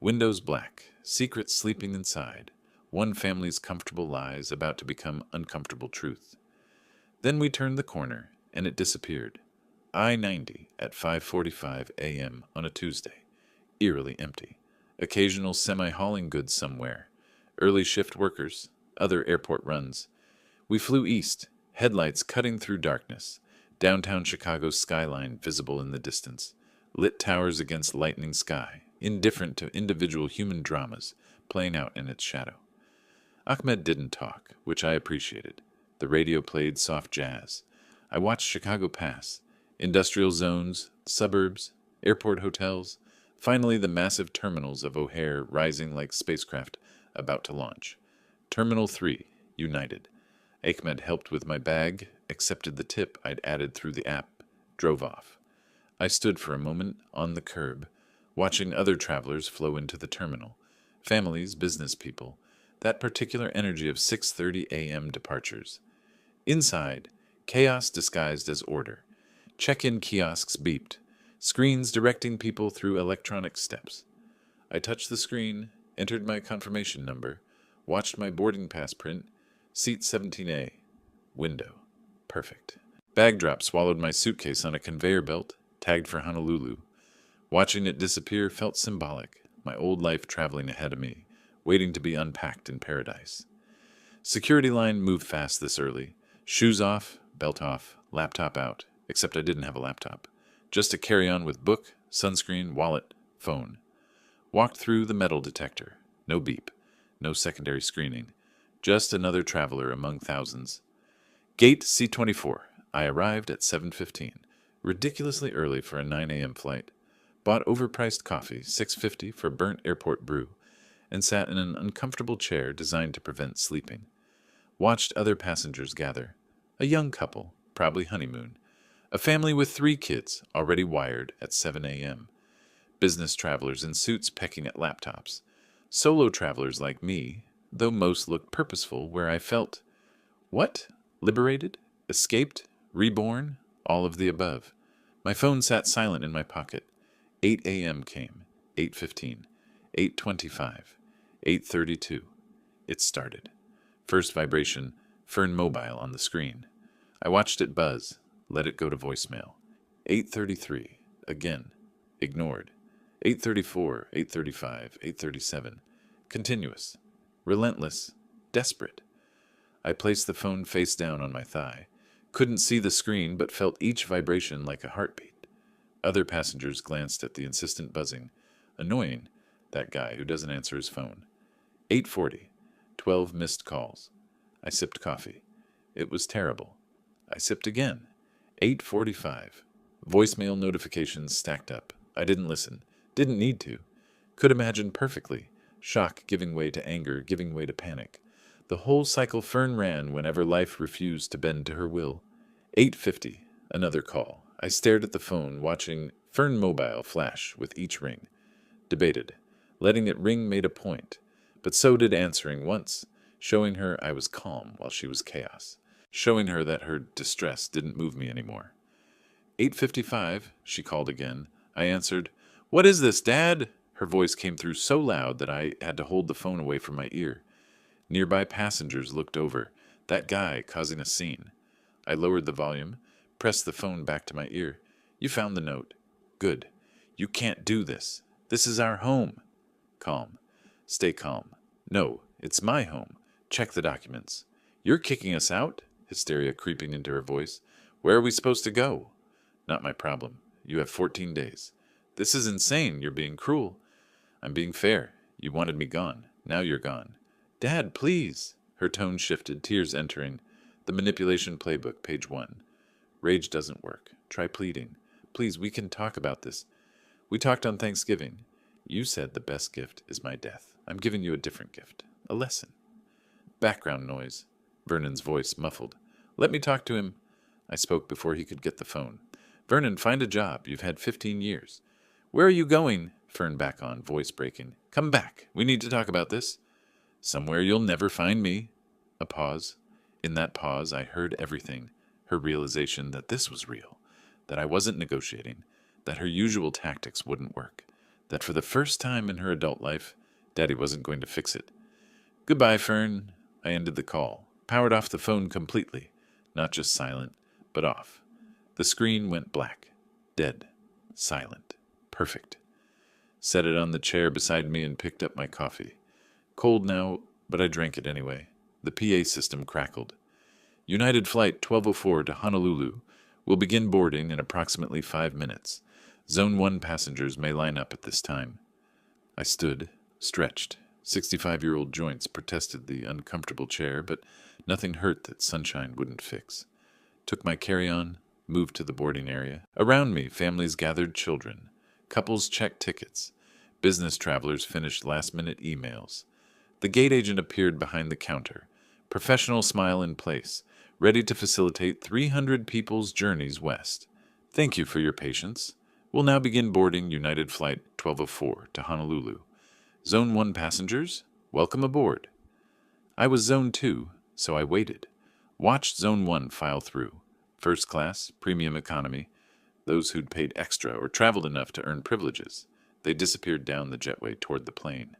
Windows black, secrets sleeping inside, one family's comfortable lies about to become uncomfortable truth. Then we turned the corner, and it disappeared. I-90 at 5:45 a.m. on a Tuesday, eerily empty. Occasional semi-hauling goods somewhere. Early shift workers, other airport runs. We flew east, headlights cutting through darkness. Downtown Chicago's skyline visible in the distance. Lit towers against lightning sky, indifferent to individual human dramas playing out in its shadow. Ahmed didn't talk, which I appreciated. The radio played soft jazz. I watched Chicago pass. Industrial zones, suburbs, airport hotels, finally the massive terminals of O'Hare rising like spacecraft about to launch. Terminal 3, United. Ahmed helped with my bag, accepted the tip I'd added through the app, drove off. I stood for a moment on the curb, watching other travelers flow into the terminal. Families, business people, that particular energy of 6:30 a.m. departures. Inside, chaos disguised as order. Check-in kiosks beeped, screens directing people through electronic steps. I touched the screen, entered my confirmation number, watched my boarding pass print, seat 17A, window. Perfect. Bag drop swallowed my suitcase on a conveyor belt, tagged for Honolulu. Watching it disappear felt symbolic, my old life traveling ahead of me, waiting to be unpacked in paradise. Security line moved fast this early. Shoes off, belt off, laptop out, except I didn't have a laptop. Just a carry-on with book, sunscreen, wallet, phone. Walked through the metal detector. No beep. No secondary screening. Just another traveler among thousands. Gate C-24. I arrived at 7:15. Ridiculously early for a 9 a.m. flight. Bought overpriced coffee, $6.50 for burnt airport brew, and sat in an uncomfortable chair designed to prevent sleeping. Watched other passengers gather. A young couple, probably honeymoon. A family with 3 kids, already wired at 7 a.m. Business travelers in suits pecking at laptops. Solo travelers like me, though most looked purposeful, where I felt, what? Liberated? Escaped? Reborn? All of the above. My phone sat silent in my pocket. 8 a.m. came. 8:15. 8:25. 8:32. It started. First vibration, Fern Mobile on the screen. I watched it buzz, let it go to voicemail. 8:33. Again. Ignored. 8:34. 8:35. 8:37. Continuous. Relentless. Desperate. I placed the phone face down on my thigh. Couldn't see the screen, but felt each vibration like a heartbeat. Other passengers glanced at the insistent buzzing. Annoying, that guy who doesn't answer his phone. 8:40. 12 missed calls. I sipped coffee. It was terrible. I sipped again. 8:45. Voicemail notifications stacked up. I didn't listen. Didn't need to. Could imagine perfectly. Shock giving way to anger, giving way to panic. The whole cycle Fern ran whenever life refused to bend to her will. 8:50. Another call. I stared at the phone, watching Fern Mobile flash with each ring. Debated. Letting it ring made a point, but so did answering once, showing her I was calm while she was chaos, showing her that her distress didn't move me anymore. 8:55, she called again. I answered, "What is this, Dad?" Her voice came through so loud that I had to hold the phone away from my ear. Nearby passengers looked over. That guy causing a scene. I lowered the volume, pressed the phone back to my ear. "You found the note. Good. You can't do this. This is our home." Calm. Stay calm. "No, it's my home. Check the documents." "You're kicking us out?" Hysteria creeping into her voice. "Where are we supposed to go?" "Not my problem. You have 14 days. "This is insane. You're being cruel." "I'm being fair. You wanted me gone. Now you're gone." "Dad, please." Her tone shifted, tears entering. The manipulation playbook, page 1. "Rage doesn't work. Try pleading. Please, we can talk about this. We talked on Thanksgiving. You said the best gift is my death. I'm giving you a different gift. A lesson." Background noise. Vernon's voice muffled. "Let me talk to him." I spoke before he could get the phone. "Vernon, find a job. You've had 15 years. "Where are you going?" Fern back on, voice breaking. "Come back. We need to talk about this." "Somewhere you'll never find me." A pause. In that pause, I heard everything. Her realization that this was real, that I wasn't negotiating, that her usual tactics wouldn't work, that for the first time in her adult life, Daddy wasn't going to fix it. "Goodbye, Fern." I ended the call, powered off the phone completely, not just silent, but off. The screen went black, dead, silent, perfect. Set it on the chair beside me and picked up my coffee. Cold now, but I drank it anyway. The PA system crackled. "United Flight 1204 to Honolulu will begin boarding in approximately 5 minutes. Zone 1 passengers may line up at this time." I stood, stretched. 65-year-old joints protested the uncomfortable chair, but nothing hurt that sunshine wouldn't fix. Took my carry-on, moved to the boarding area. Around me, families gathered children. Couples checked tickets. Business travelers finished last-minute emails. The gate agent appeared behind the counter, professional smile in place, ready to facilitate 300 people's journeys west. "Thank you for your patience. We'll now begin boarding United Flight 1204 to Honolulu. Zone 1 passengers, welcome aboard." I was Zone 2, so I waited. Watched Zone 1 file through. First class, premium economy. those who'd paid extra or traveled enough to earn privileges. They disappeared down the jetway toward the plane.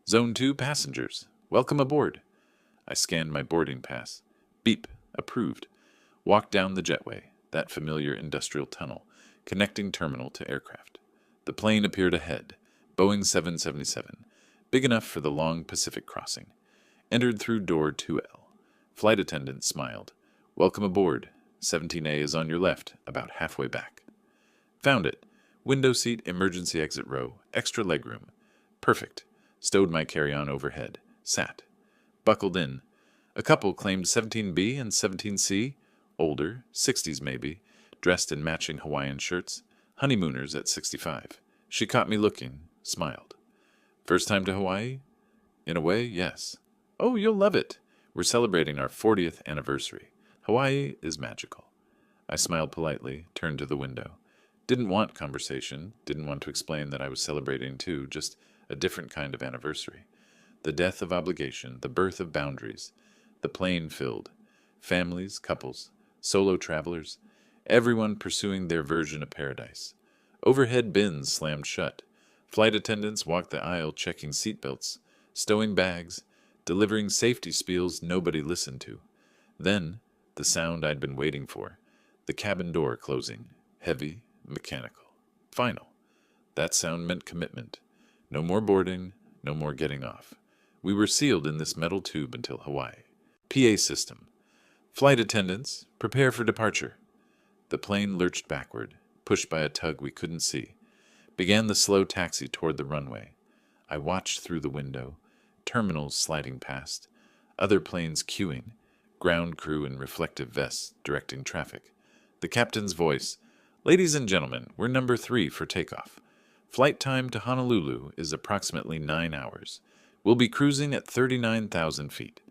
Zone 2 passengers. Welcome aboard. I scanned my boarding pass. Beep. Approved. Walked down the jetway, that familiar industrial tunnel, connecting terminal to aircraft. The plane appeared ahead. Boeing 777. Big enough for the long Pacific crossing. Entered through door 2L. Flight attendant smiled. Welcome aboard. 17A is on your left, about halfway back. Found it. Window seat, emergency exit row, extra legroom. Perfect. Stowed my carry-on overhead. Sat. Buckled in. A couple claimed 17B and 17C, older, 60s maybe, dressed in matching Hawaiian shirts, honeymooners at 65. She caught me looking, smiled. First time to Hawaii? In a way, yes. Oh, you'll love it. We're celebrating our 40th anniversary. Hawaii is magical. I smiled politely, turned to the window. Didn't want conversation, didn't want to explain that I was celebrating too, just a different kind of anniversary. The death of obligation, the birth of boundaries. The plane filled. Families, couples, solo travelers, everyone pursuing their version of paradise. Overhead bins slammed shut. Flight attendants walked the aisle checking seatbelts, stowing bags, delivering safety spiels nobody listened to. Then, the sound I'd been waiting for, the cabin door closing, heavy, mechanical. Final. That sound meant commitment. No more boarding, no more getting off. We were sealed in this metal tube until Hawaii. PA system. Flight attendants, prepare for departure. The plane lurched backward, pushed by a tug we couldn't see. Began the slow taxi toward the runway. I watched through the window, terminals sliding past, other planes queuing, ground crew in reflective vests directing traffic. The captain's voice, "Ladies and gentlemen, we're number 3 for takeoff. Flight time to Honolulu is approximately 9 hours. We'll be cruising at 39,000 feet.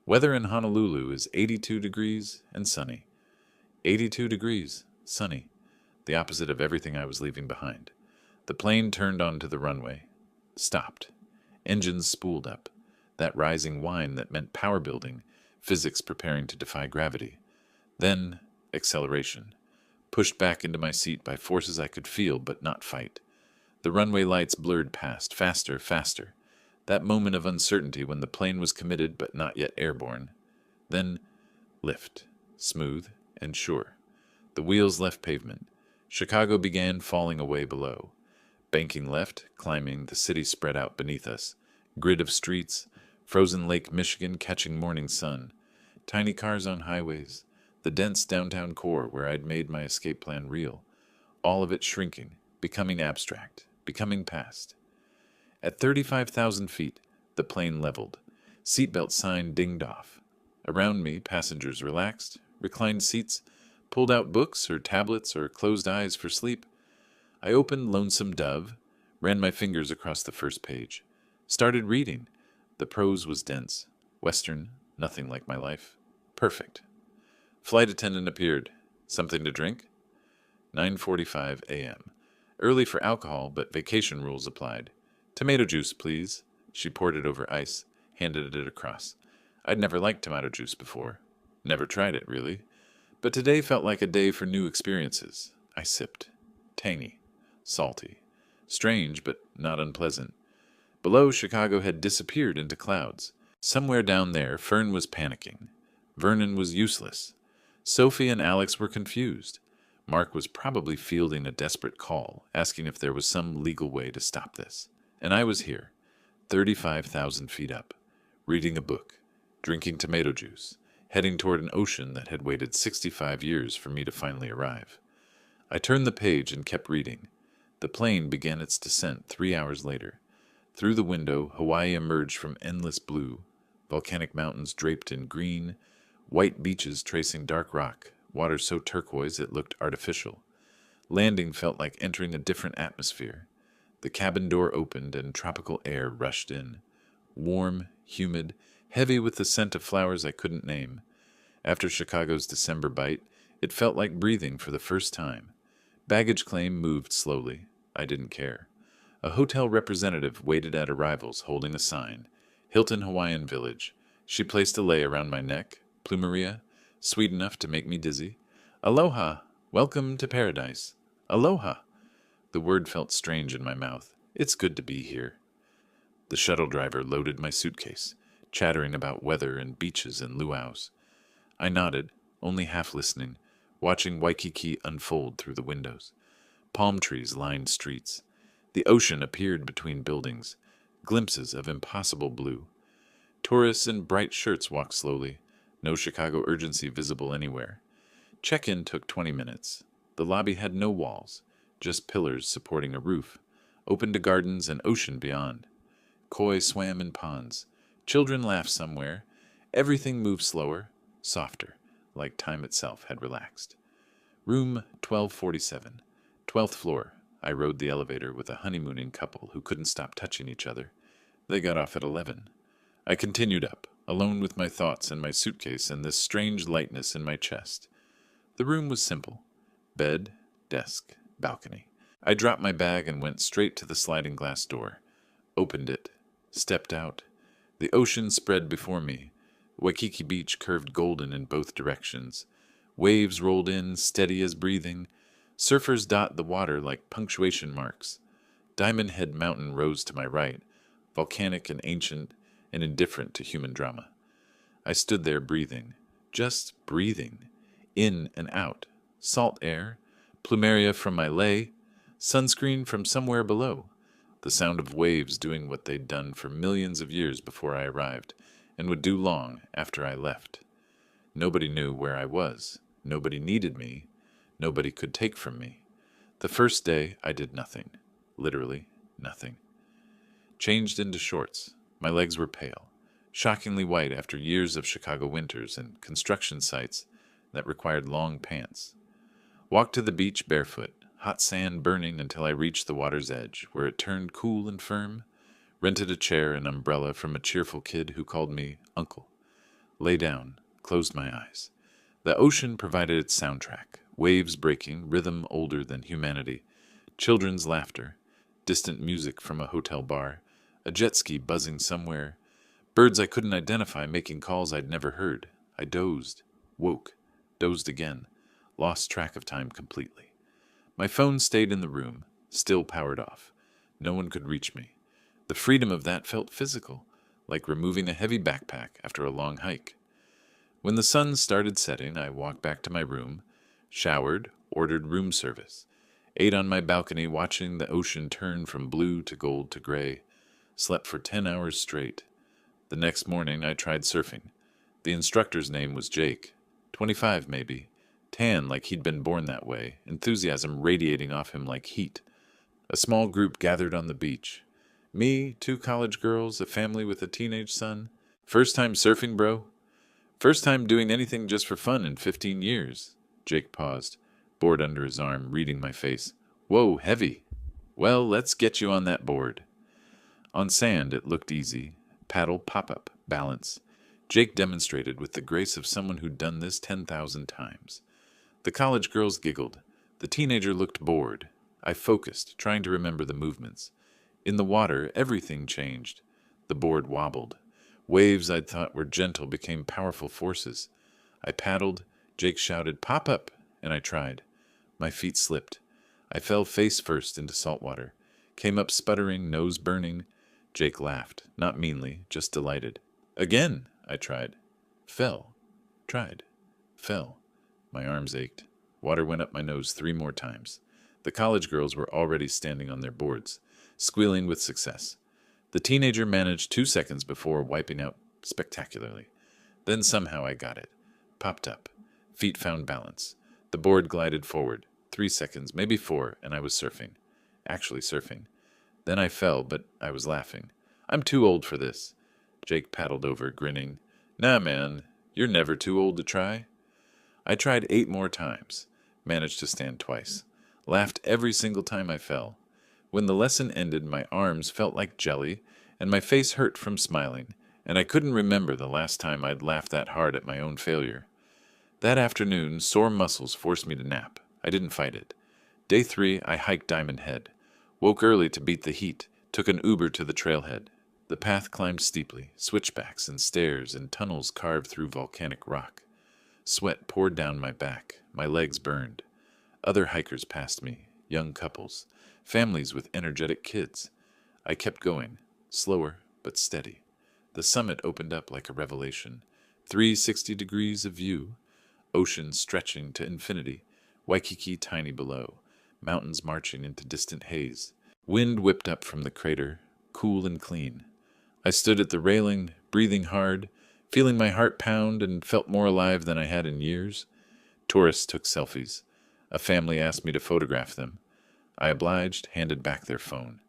Weather in Honolulu is 82 degrees and sunny." 82 degrees, sunny. The opposite of everything I was leaving behind. The plane turned onto the runway. Stopped. Engines spooled up. That rising whine that meant power building, physics preparing to defy gravity. Then, acceleration. Pushed back into my seat by forces I could feel but not fight. The runway lights blurred past, faster, faster. That moment of uncertainty when the plane was committed but not yet airborne. Then, lift. Smooth and sure. The wheels left pavement. Chicago began falling away below. Banking left, climbing, the city spread out beneath us. Grid of streets, frozen Lake Michigan catching morning sun. Tiny cars on highways. The dense downtown core where I'd made my escape plan real. All of it shrinking, becoming abstract, becoming past. At 35,000 feet, the plane leveled. Seatbelt sign dinged off. Around me, passengers relaxed, reclined seats, pulled out books or tablets or closed eyes for sleep. I opened Lonesome Dove, ran my fingers across the first page. Started reading. The prose was dense. Western, nothing like my life. Perfect. Flight attendant appeared. Something to drink? 9:45 a.m. Early for alcohol, but vacation rules applied. Tomato juice, please. She poured it over ice, handed it across. I'd never liked tomato juice before. Never tried it, really. But today felt like a day for new experiences. I sipped. Tangy. Salty. Strange, but not unpleasant. Below, Chicago had disappeared into clouds. Somewhere down there, Fern was panicking. Vernon was useless. Sophie and Alex were confused. Mark was probably fielding a desperate call, asking if there was some legal way to stop this. And I was here, 35,000 feet up, reading a book, drinking tomato juice, heading toward an ocean that had waited 65 years for me to finally arrive. I turned the page and kept reading. The plane began its descent 3 hours later. Through the window, Hawaii emerged from endless blue, volcanic mountains draped in green, white beaches tracing dark rock, water so turquoise it looked artificial. Landing felt like entering a different atmosphere. The cabin door opened and tropical air rushed in. Warm, humid, heavy with the scent of flowers I couldn't name. After Chicago's December bite, it felt like breathing for the first time. Baggage claim moved slowly. I didn't care. A hotel representative waited at arrivals holding a sign. Hilton Hawaiian Village. She placed a lei around my neck. Plumeria, sweet enough to make me dizzy. Aloha! Welcome to paradise. Aloha! The word felt strange in my mouth. It's good to be here. The shuttle driver loaded my suitcase, chattering about weather and beaches and luau's. I nodded, only half listening, watching Waikiki unfold through the windows. Palm trees lined streets. The ocean appeared between buildings, glimpses of impossible blue. Tourists in bright shirts walked slowly, no Chicago urgency visible anywhere. Check-in took 20 minutes. The lobby had no walls, just pillars supporting a roof, open to gardens and ocean beyond. Koi swam in ponds. Children laughed somewhere. Everything moved slower, softer, like time itself had relaxed. Room 1247, 12th floor. I rode the elevator with a honeymooning couple who couldn't stop touching each other. They got off at 11. I continued up, alone with my thoughts and my suitcase and this strange lightness in my chest. The room was simple. Bed, desk, balcony. I dropped my bag and went straight to the sliding glass door. Opened it. Stepped out. The ocean spread before me. Waikiki Beach curved golden in both directions. Waves rolled in, steady as breathing. Surfers dot the water like punctuation marks. Diamond Head Mountain rose to my right, volcanic and ancient and indifferent to human drama. I stood there breathing. Just breathing. In and out. Salt air. Plumeria from my lei. Sunscreen from somewhere below. The sound of waves doing what they'd done for millions of years before I arrived, and would do long after I left. Nobody knew where I was. Nobody needed me. Nobody could take from me. The first day I did nothing. Literally nothing. Changed into shorts. My legs were pale, shockingly white after years of Chicago winters and construction sites that required long pants. Walked to the beach barefoot, hot sand burning until I reached the water's edge, where it turned cool and firm. Rented a chair and umbrella from a cheerful kid who called me Uncle. Lay down, closed my eyes. The ocean provided its soundtrack, waves breaking, rhythm older than humanity, children's laughter, distant music from a hotel bar, a jet ski buzzing somewhere, birds I couldn't identify making calls I'd never heard. I dozed, woke, dozed again, lost track of time completely. My phone stayed in the room, still powered off. No one could reach me. The freedom of that felt physical, like removing a heavy backpack after a long hike. When the sun started setting, I walked back to my room, showered, ordered room service, ate on my balcony watching the ocean turn from blue to gold to gray, slept for 10 hours straight. The next morning I tried surfing. The instructor's name was Jake, 25 maybe, tan like he'd been born that way, enthusiasm radiating off him like heat. A small group gathered on the beach. Me, 2 college girls, a family with a teenage son. First time surfing, bro? First time doing anything just for fun in 15 years. Jake paused, board under his arm, reading my face. Whoa, heavy. Well, let's get you on that board. On sand, it looked easy. Paddle, pop-up, balance. Jake demonstrated with the grace of someone who'd done this 10,000 times. The college girls giggled. The teenager looked bored. I focused, trying to remember the movements. In the water, everything changed. The board wobbled. Waves I'd thought were gentle became powerful forces. I paddled. Jake shouted, "Pop up!" and I tried. My feet slipped. I fell face first into salt water. Came up sputtering, nose burning. Jake laughed, not meanly, just delighted. Again, I tried. Fell. Tried. Fell. My arms ached. Water went up my nose 3 more times. The college girls were already standing on their boards, squealing with success. The teenager managed 2 seconds before wiping out spectacularly. Then somehow I got it. Popped up. Feet found balance. The board glided forward. 3 seconds, maybe 4, and I was surfing. Actually surfing. Then I fell, but I was laughing. I'm too old for this. Jake paddled over, grinning. Nah, man, you're never too old to try. I tried 8 more times. Managed to stand twice. Laughed every single time I fell. When the lesson ended, my arms felt like jelly, and my face hurt from smiling, and I couldn't remember the last time I'd laughed that hard at my own failure. That afternoon, sore muscles forced me to nap. I didn't fight it. Day 3, I hiked Diamond Head. Woke early to beat the heat. Took an Uber to the trailhead. The path climbed steeply, switchbacks and stairs and tunnels carved through volcanic rock. Sweat poured down my back. My legs burned. Other hikers passed me, young couples, families with energetic kids. I kept going, slower but steady. The summit opened up like a revelation. 360 degrees of view, ocean stretching to infinity, Waikiki tiny below, mountains marching into distant haze. Wind whipped up from the crater, cool and clean. I stood at the railing, breathing hard, feeling my heart pound, and felt more alive than I had in years. Tourists took selfies. A family asked me to photograph them. I obliged, handed back their phone.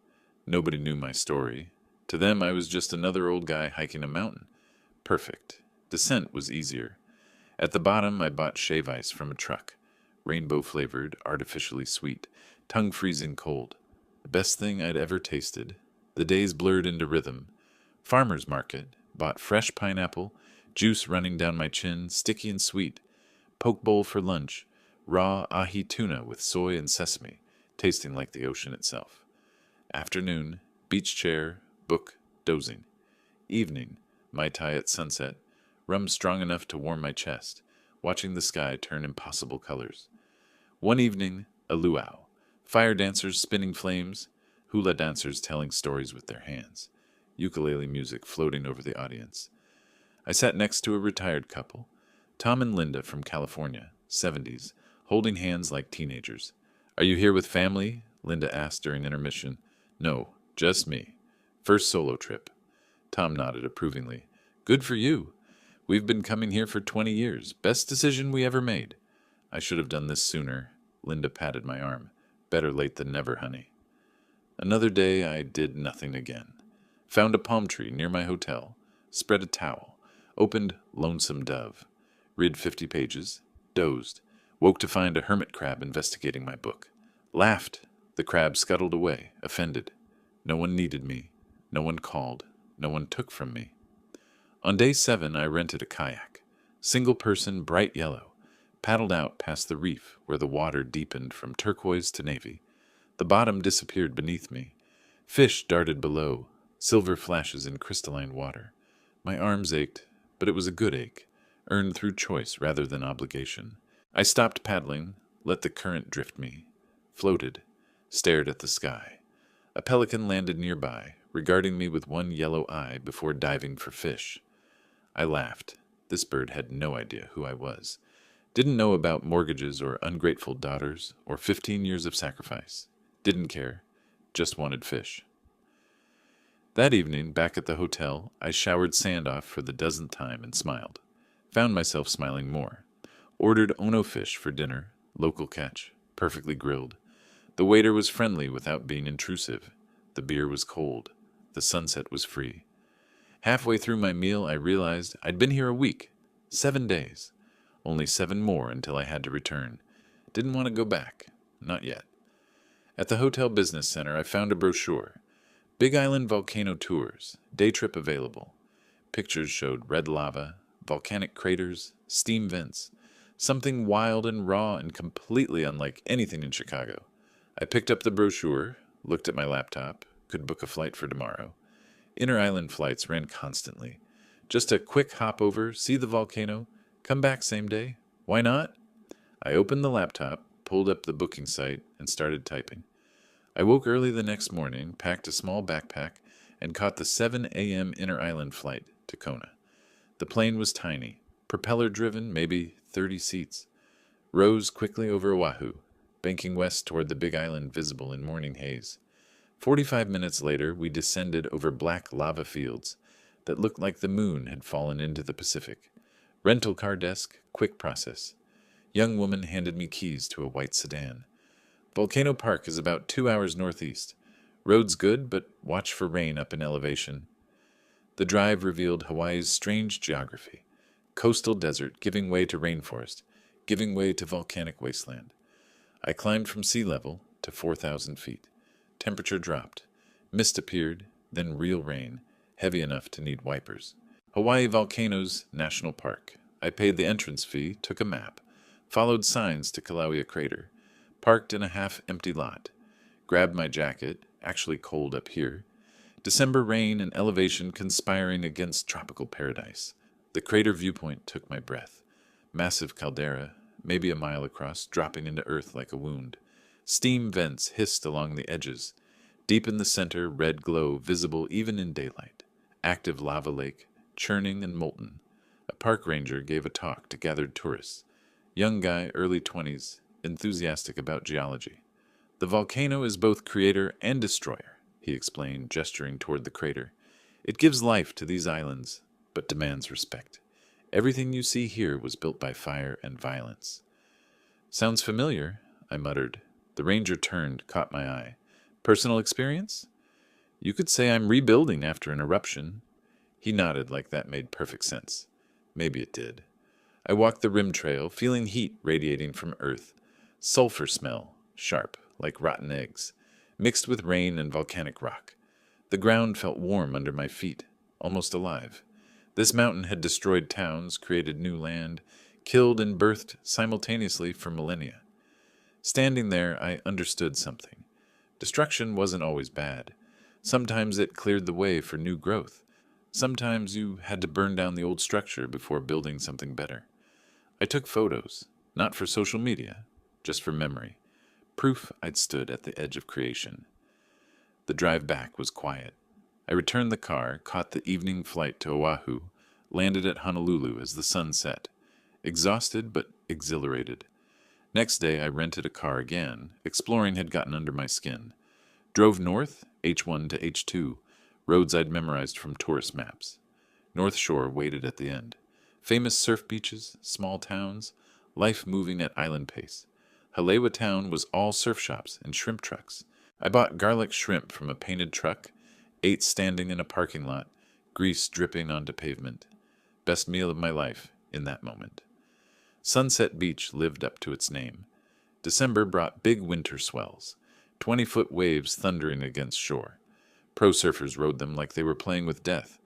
Nobody knew my story. To them, I was just another old guy hiking a mountain. Perfect. Descent was easier. At the bottom, I bought shave ice from a truck. Rainbow-flavored, artificially sweet, tongue-freezing cold. The best thing I'd ever tasted. The days blurred into rhythm. Farmer's market. Bought fresh pineapple, juice running down my chin, sticky and sweet. Poke bowl for lunch. Raw ahi tuna with soy and sesame, tasting like the ocean itself. Afternoon, beach chair, book, dozing. Evening, Mai Tai at sunset, rum strong enough to warm my chest, watching the sky turn impossible colors. One evening, a luau, fire dancers spinning flames, hula dancers telling stories with their hands, ukulele music floating over the audience. I sat next to a retired couple, Tom and Linda from California, 70s, holding hands like teenagers. "Are you here with family?" Linda asked during intermission. "No, just me. First solo trip." Tom nodded approvingly. "Good for you. We've been coming here for 20 years. Best decision we ever made." "I should have done this sooner." Linda patted my arm. "Better late than never, honey." Another day I did nothing again. Found a palm tree near my hotel, spread a towel, opened Lonesome Dove, read 50 pages, dozed, woke to find a hermit crab investigating my book. Laughed. The crab scuttled away, offended. No one needed me. No one called. No one took from me. On day 7, I rented a kayak. Single person, bright yellow. Paddled out past the reef where the water deepened from turquoise to navy. The bottom disappeared beneath me. Fish darted below, silver flashes in crystalline water. My arms ached, but it was a good ache, earned through choice rather than obligation. I stopped paddling, let the current drift me, floated, stared at the sky. A pelican landed nearby, regarding me with one yellow eye before diving for fish. I laughed. This bird had no idea who I was. Didn't know about mortgages or ungrateful daughters or 15 years of sacrifice. Didn't care. Just wanted fish. That evening, back at the hotel, I showered sand off for the dozenth time and smiled. Found myself smiling more. Ordered Ono fish for dinner, local catch, perfectly grilled. The waiter was friendly without being intrusive. The beer was cold. The sunset was free. Halfway through my meal, I realized I'd been here a week, 7 days. Only 7 more until I had to return. Didn't want to go back. Not yet. At the Hotel Business Center, I found a brochure. Big Island Volcano Tours, day trip available. Pictures showed red lava, volcanic craters, steam vents, something wild and raw and completely unlike anything in Chicago. I picked up the brochure, looked at my laptop, could book a flight for tomorrow. Inter-island flights ran constantly. Just a quick hop over, see the volcano, come back same day. Why not? I opened the laptop, pulled up the booking site, and started typing. I woke early the next morning, packed a small backpack, and caught the 7 a.m. inter-island flight to Kona. The plane was tiny, propeller-driven, maybe 30 seats. Rose quickly over Oahu, banking west toward the Big Island visible in morning haze. 45 minutes later, we descended over black lava fields that looked like the moon had fallen into the Pacific. Rental car desk, quick process. Young woman handed me keys to a white sedan. Volcano Park is about 2 hours northeast. Road's good, but watch for rain up in elevation. The drive revealed Hawaii's strange geography. Coastal desert giving way to rainforest, giving way to volcanic wasteland. I climbed from sea level to 4,000 feet. Temperature dropped. Mist appeared, then real rain, heavy enough to need wipers. Hawaii Volcanoes National Park. I paid the entrance fee, took a map, followed signs to Kilauea Crater, parked in a half-empty lot, grabbed my jacket, actually cold up here. December rain and elevation conspiring against tropical paradise. The crater viewpoint took my breath. Massive caldera, maybe a mile across, dropping into earth like a wound. Steam vents hissed along the edges. Deep in the center, red glow visible even in daylight. Active lava lake, churning and molten. A park ranger gave a talk to gathered tourists. Young guy, early 20s, enthusiastic about geology. The volcano is both creator and destroyer, he explained, gesturing toward the crater. It gives life to these islands, but demands respect. Everything you see here was built by fire and violence. Sounds familiar, I muttered. The ranger turned, caught my eye. Personal experience? You could say I'm rebuilding after an eruption. He nodded like that made perfect sense. Maybe it did. I walked the rim trail, feeling heat radiating from Earth. Sulfur smell, sharp, like rotten eggs, mixed with rain and volcanic rock. The ground felt warm under my feet, almost alive. This mountain had destroyed towns, created new land, killed and birthed simultaneously for millennia. Standing there, I understood something. Destruction wasn't always bad. Sometimes it cleared the way for new growth. Sometimes you had to burn down the old structure before building something better. I took photos, not for social media, just for memory. Proof I'd stood at the edge of creation. The drive back was quiet. I returned the car, caught the evening flight to Oahu, landed at Honolulu as the sun set. Exhausted but exhilarated. Next day I rented a car again. Exploring had gotten under my skin. Drove north, H1 to H2, roads I'd memorized from tourist maps. North Shore waited at the end. Famous surf beaches, small towns, life moving at island pace. Halewa town was all surf shops and shrimp trucks. I bought garlic shrimp from a painted truck, ate standing in a parking lot, grease dripping onto pavement. Best meal of my life in that moment. Sunset Beach lived up to its name. December brought big winter swells, 20-foot waves thundering against shore. Pro surfers rode them like they were playing with death.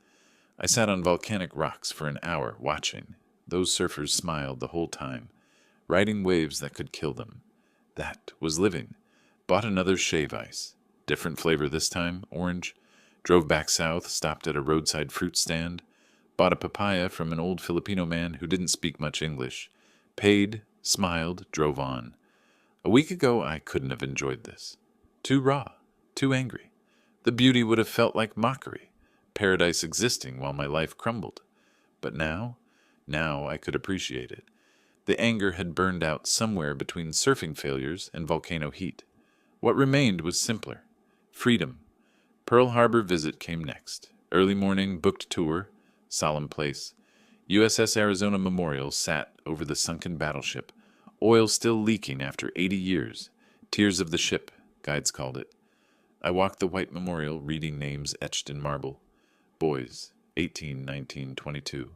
I sat on volcanic rocks for an hour, watching. Those surfers smiled the whole time, riding waves that could kill them. That was living. Bought another shave ice. Different flavor this time, orange. Drove back south, stopped at a roadside fruit stand. Bought a papaya from an old Filipino man who didn't speak much English. Paid, smiled, drove on. A week ago, I couldn't have enjoyed this. Too raw, too angry. The beauty would have felt like mockery, paradise existing while my life crumbled. But now I could appreciate it. The anger had burned out somewhere between surfing failures and volcano heat. What remained was simpler. Freedom. Pearl Harbor visit came next. Early morning, booked tour, solemn place. USS Arizona Memorial sat over the sunken battleship, oil still leaking after 80 years. Tears of the ship, guides called it. I walked the white memorial, reading names etched in marble. Boys, 18, 19, 22.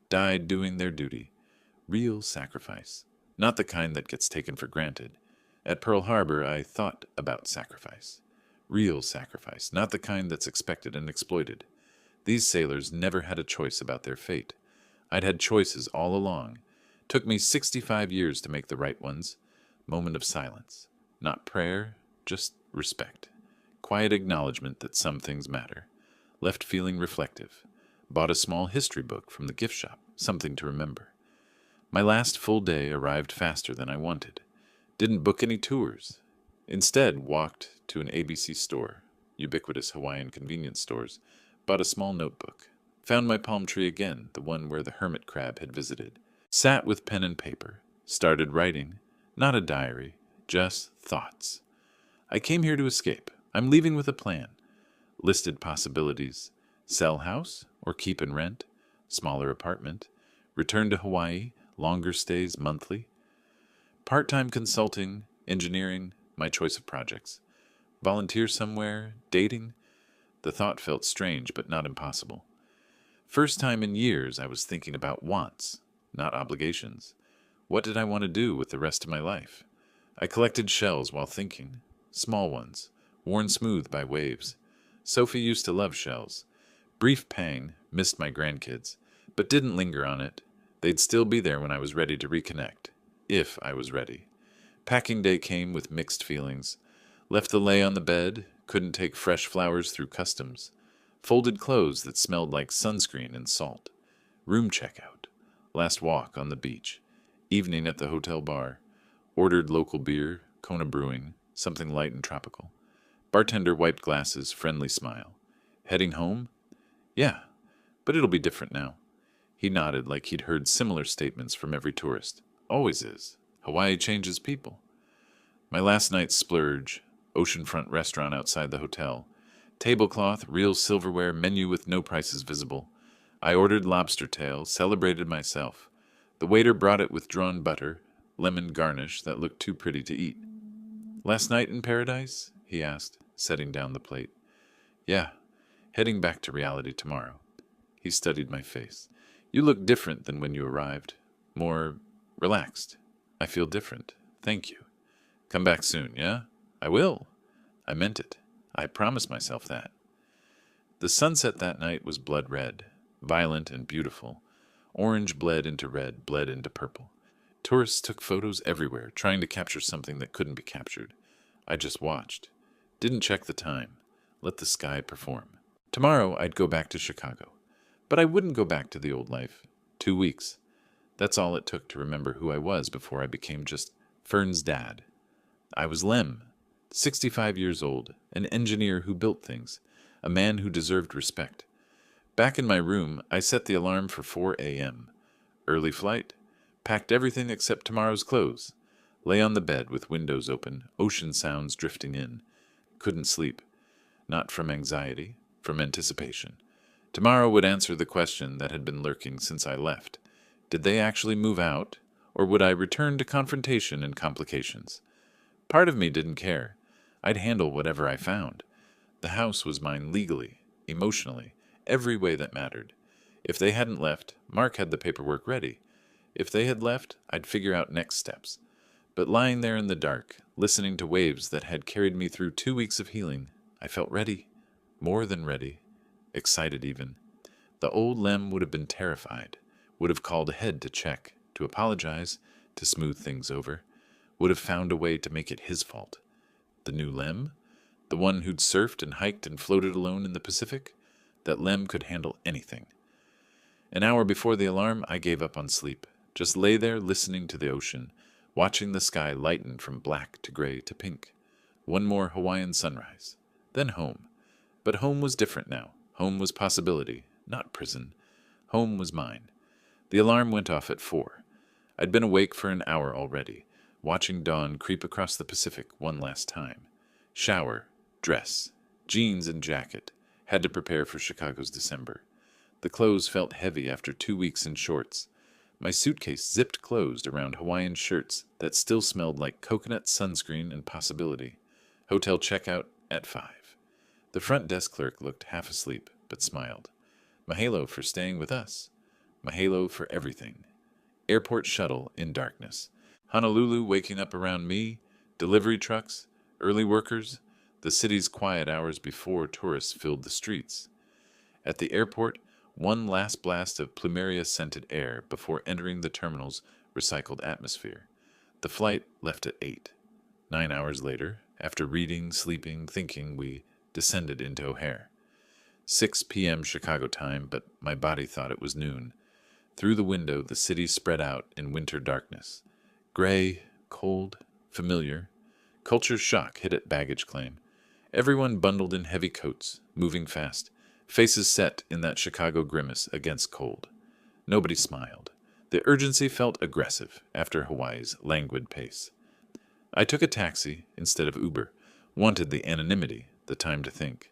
Died doing their duty. Real sacrifice. Not the kind that gets taken for granted. At Pearl Harbor, I thought about sacrifice. Real sacrifice, not the kind that's expected and exploited. These sailors never had a choice about their fate. I'd had choices all along. Took me 65 years to make the right ones. Moment of silence. Not prayer, just respect. Quiet acknowledgement that some things matter. Left feeling reflective. Bought a small history book from the gift shop, something to remember. My last full day arrived faster than I wanted. Didn't book any tours. Instead, walked to an ABC store, ubiquitous Hawaiian convenience stores, bought a small notebook. Found my palm tree again, the one where the hermit crab had visited. Sat with pen and paper. Started writing. Not a diary, just thoughts. I came here to escape. I'm leaving with a plan. Listed possibilities. Sell house or keep and rent. Smaller apartment. Return to Hawaii. Longer stays monthly. Part-time consulting, engineering, my choice of projects. Volunteer somewhere, dating. The thought felt strange but not impossible. First time in years I was thinking about wants, not obligations. What did I want to do with the rest of my life? I collected shells while thinking. Small ones, worn smooth by waves. Sophie used to love shells. Brief pang, missed my grandkids, but didn't linger on it. They'd still be there when I was ready to reconnect. If I was ready. Packing day came with mixed feelings. Left the lei on the bed, couldn't take fresh flowers through customs. Folded clothes that smelled like sunscreen and salt. Room checkout. Last walk on the beach. Evening at the hotel bar. Ordered local beer, Kona Brewing. something light and tropical. Bartender wiped glasses, friendly smile. Heading home? Yeah, but it'll be different now. He nodded like he'd heard similar statements from every tourist. Always is. Hawaii changes people. My last night's splurge, oceanfront restaurant outside the hotel. Tablecloth, real silverware, menu with no prices visible. I ordered lobster tail, celebrated myself. The waiter brought it with drawn butter, lemon garnish that looked too pretty to eat. Last night in paradise? He asked, setting down the plate. Yeah, heading back to reality tomorrow. He studied my face. You look different than when you arrived. More relaxed. I feel different. Thank you. Come back soon, yeah? I will. I meant it. I promised myself that. The sunset that night was blood red, violent and beautiful. Orange bled into red, bled into purple. Tourists took photos everywhere, trying to capture something that couldn't be captured. I just watched. Didn't check the time. Let the sky perform. Tomorrow I'd go back to Chicago. But I wouldn't go back to the old life. 2 weeks. That's all it took to remember who I was before I became just Fern's dad. I was Lem, 65 years old, an engineer who built things, a man who deserved respect. Back in my room, I set the alarm for 4 a.m. Early flight, packed everything except tomorrow's clothes, lay on the bed with windows open, ocean sounds drifting in. Couldn't sleep. Not from anxiety, from anticipation. Tomorrow would answer the question that had been lurking since I left. Did they actually move out, or would I return to confrontation and complications? Part of me didn't care. I'd handle whatever I found. The house was mine legally, emotionally, every way that mattered. If they hadn't left, Mark had the paperwork ready. If they had left, I'd figure out next steps. But lying there in the dark, listening to waves that had carried me through 2 weeks of healing, I felt ready. More than ready. Excited even. The old Lem would have been terrified, would have called ahead to check, to apologize, to smooth things over, would have found a way to make it his fault. The new Lem? The one who'd surfed and hiked and floated alone in the Pacific? That Lem could handle anything. An hour before the alarm, I gave up on sleep. Just lay there listening to the ocean, watching the sky lighten from black to gray to pink. One more Hawaiian sunrise. Then home. But home was different now. Home was possibility, not prison. Home was mine. The alarm went off at 4. I'd been awake for an hour already, watching dawn creep across the Pacific one last time. Shower, dress, jeans and jacket. Had to prepare for Chicago's December. The clothes felt heavy after 2 weeks in shorts. My suitcase zipped closed around Hawaiian shirts that still smelled like coconut sunscreen and possibility. Hotel checkout at 5. The front desk clerk looked half asleep, but smiled. Mahalo for staying with us. Mahalo for everything. Airport shuttle in darkness. Honolulu waking up around me. Delivery trucks. Early workers. The city's quiet hours before tourists filled the streets. At the airport, one last blast of plumeria-scented air before entering the terminal's recycled atmosphere. The flight left at 8. 9 hours later, after reading, sleeping, thinking, we descended into O'Hare. 6 p.m. Chicago time, but my body thought it was noon. Through the window, the city spread out in winter darkness. Gray, cold, familiar. Culture shock hit at baggage claim. Everyone bundled in heavy coats, moving fast, faces set in that Chicago grimace against cold. Nobody smiled. The urgency felt aggressive after Hawaii's languid pace. I took a taxi instead of Uber, wanted the anonymity, the time to think.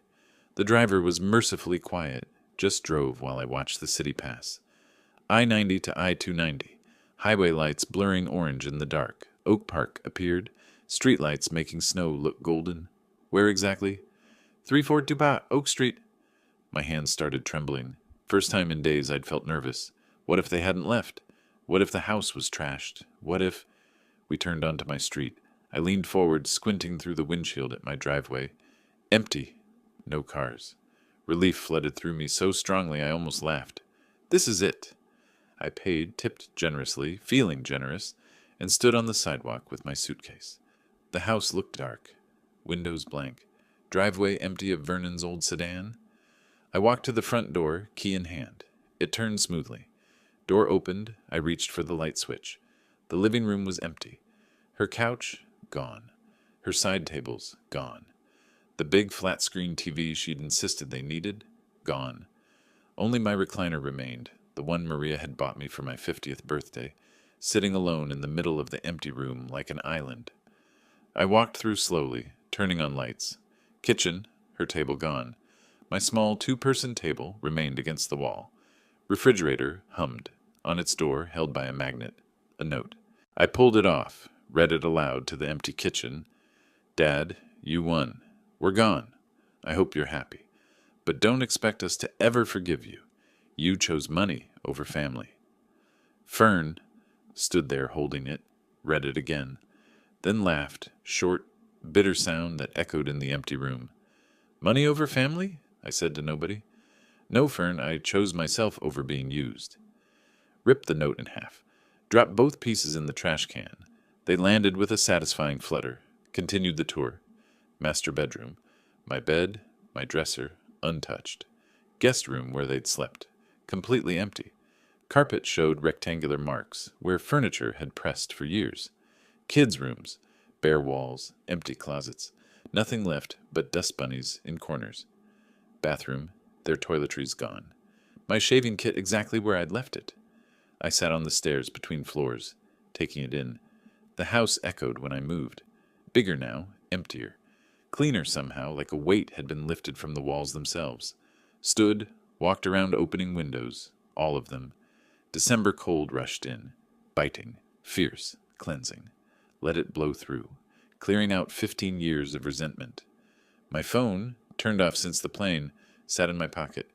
The driver was mercifully quiet, just drove while I watched the city pass. I-90 to I-290, highway lights blurring orange in the dark. Oak Park appeared, streetlights making snow look golden. Where exactly? 3428 Oak Street. My hands started trembling. First time in days I'd felt nervous. What if they hadn't left? What if the house was trashed? What if... We turned onto my street. I leaned forward, squinting through the windshield at my driveway. Empty. No cars. Relief flooded through me so strongly I almost laughed. This is it. I paid, tipped generously, feeling generous, and stood on the sidewalk with my suitcase. The house looked dark. Windows blank. Driveway empty of Vernon's old sedan. I walked to the front door, key in hand. It turned smoothly. Door opened. I reached for the light switch. The living room was empty. Her couch, gone. Her side tables, gone. The big flat-screen TV she'd insisted they needed, gone. Only my recliner remained, the one Maria had bought me for my 50th birthday, sitting alone in the middle of the empty room like an island. I walked through slowly, turning on lights. Kitchen, her table gone. My small two-person table remained against the wall. Refrigerator hummed. On its door, held by a magnet, a note. I pulled it off, read it aloud to the empty kitchen. Dad, you won. We're gone. I hope you're happy. But don't expect us to ever forgive you. You chose money over family. Fern stood there holding it, read it again, then laughed, short, bitter sound that echoed in the empty room. Money over family? I said to nobody. No, Fern, I chose myself over being used. Ripped the note in half, dropped both pieces in the trash can. They landed with a satisfying flutter. Continued the tour. Master bedroom. My bed, my dresser, untouched. Guest room where they'd slept. Completely empty. Carpet showed rectangular marks, where furniture had pressed for years. Kids' rooms. Bare walls, empty closets. Nothing left but dust bunnies in corners. Bathroom. Their toiletries gone. My shaving kit exactly where I'd left it. I sat on the stairs between floors, taking it in. The house echoed when I moved. Bigger now, emptier. Cleaner somehow, like a weight had been lifted from the walls themselves. Stood, walked around opening windows, all of them. December cold rushed in, biting, fierce, cleansing. Let it blow through, clearing out 15 years of resentment. My phone, turned off since the plane, sat in my pocket.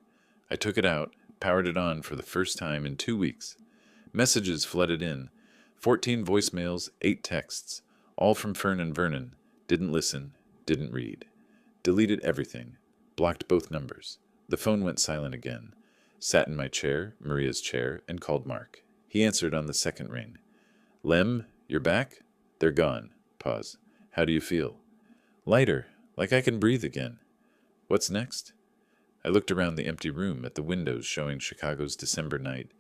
I took it out, powered it on for the first time in 2 weeks. Messages flooded in. 14 voicemails, 8 texts, all from Fern and Vernon. Didn't listen, didn't read. Deleted everything, blocked both numbers. The phone went silent again. Sat in my chair, Maria's chair, and called Mark. He answered on the second ring. Lem, you're back? They're gone. Pause. How do you feel? Lighter, like I can breathe again. What's next? I looked around the empty room at the windows showing Chicago's December night,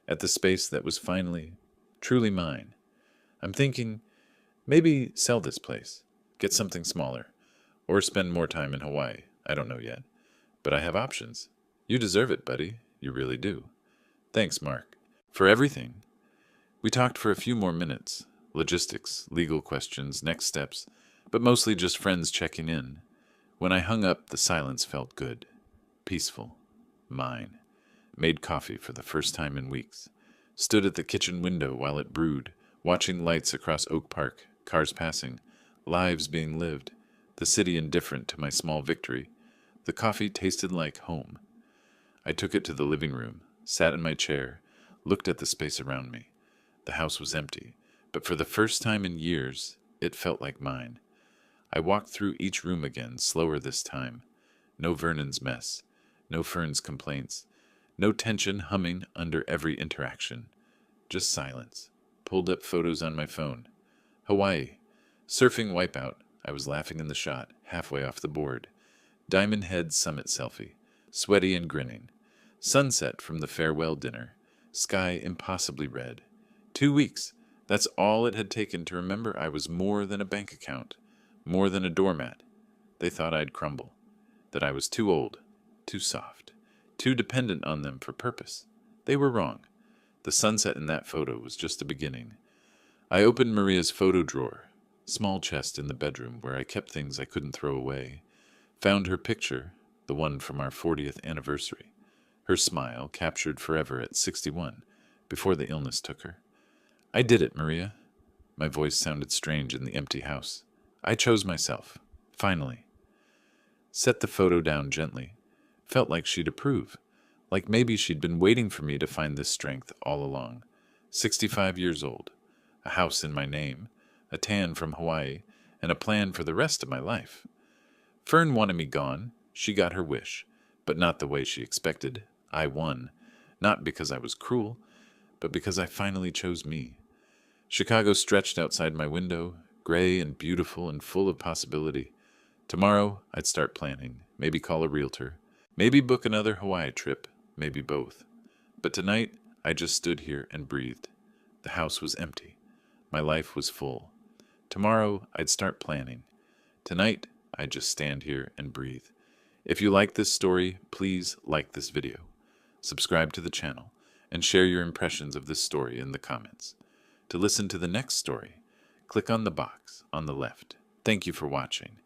at the space that was finally, truly mine. I'm thinking, maybe sell this place, get something smaller, or spend more time in Hawaii. I don't know yet. But I have options. You deserve it, buddy. You really do. Thanks, Mark. For everything. We talked for a few more minutes. Logistics, legal questions, next steps, but mostly just friends checking in. When I hung up, the silence felt good. Peaceful. Mine. Made coffee for the first time in weeks. Stood at the kitchen window while it brewed, watching lights across Oak Park, cars passing, lives being lived, the city indifferent to my small victory. The coffee tasted like home. I took it to the living room, sat in my chair, looked at the space around me. The house was empty, but for the first time in years, it felt like mine. I walked through each room again, slower this time. No Vernon's mess, no Fern's complaints, no tension humming under every interaction. Just silence. Pulled up photos on my phone. Hawaii. Surfing wipeout. I was laughing in the shot, halfway off the board. Diamond Head summit selfie. Sweaty and grinning. Sunset from the farewell dinner. Sky impossibly red. 2 weeks. That's all it had taken to remember I was more than a bank account. More than a doormat. They thought I'd crumble. That I was too old. Too soft. Too dependent on them for purpose. They were wrong. The sunset in that photo was just a beginning. I opened Maria's photo drawer. Small chest in the bedroom where I kept things I couldn't throw away. Found her picture, the one from our 40th anniversary. Her smile, captured forever at 61, before the illness took her. I did it, Maria. My voice sounded strange in the empty house. I chose myself. Finally. Set the photo down gently. Felt like she'd approve. Like maybe she'd been waiting for me to find this strength all along. 65 years old. A house in my name. A tan from Hawaii. And a plan for the rest of my life. Fern wanted me gone. She got her wish. But not the way she expected. I won. Not because I was cruel, but because I finally chose me. Chicago stretched outside my window, gray and beautiful and full of possibility. Tomorrow, I'd start planning, maybe call a realtor, maybe book another Hawaii trip, maybe both. But tonight, I just stood here and breathed. The house was empty. My life was full. Tomorrow, I'd start planning. Tonight, I just stand here and breathe. If you like this story, please like this video, subscribe to the channel, and share your impressions of this story in the comments. To listen to the next story, click on the box on the left. Thank you for watching,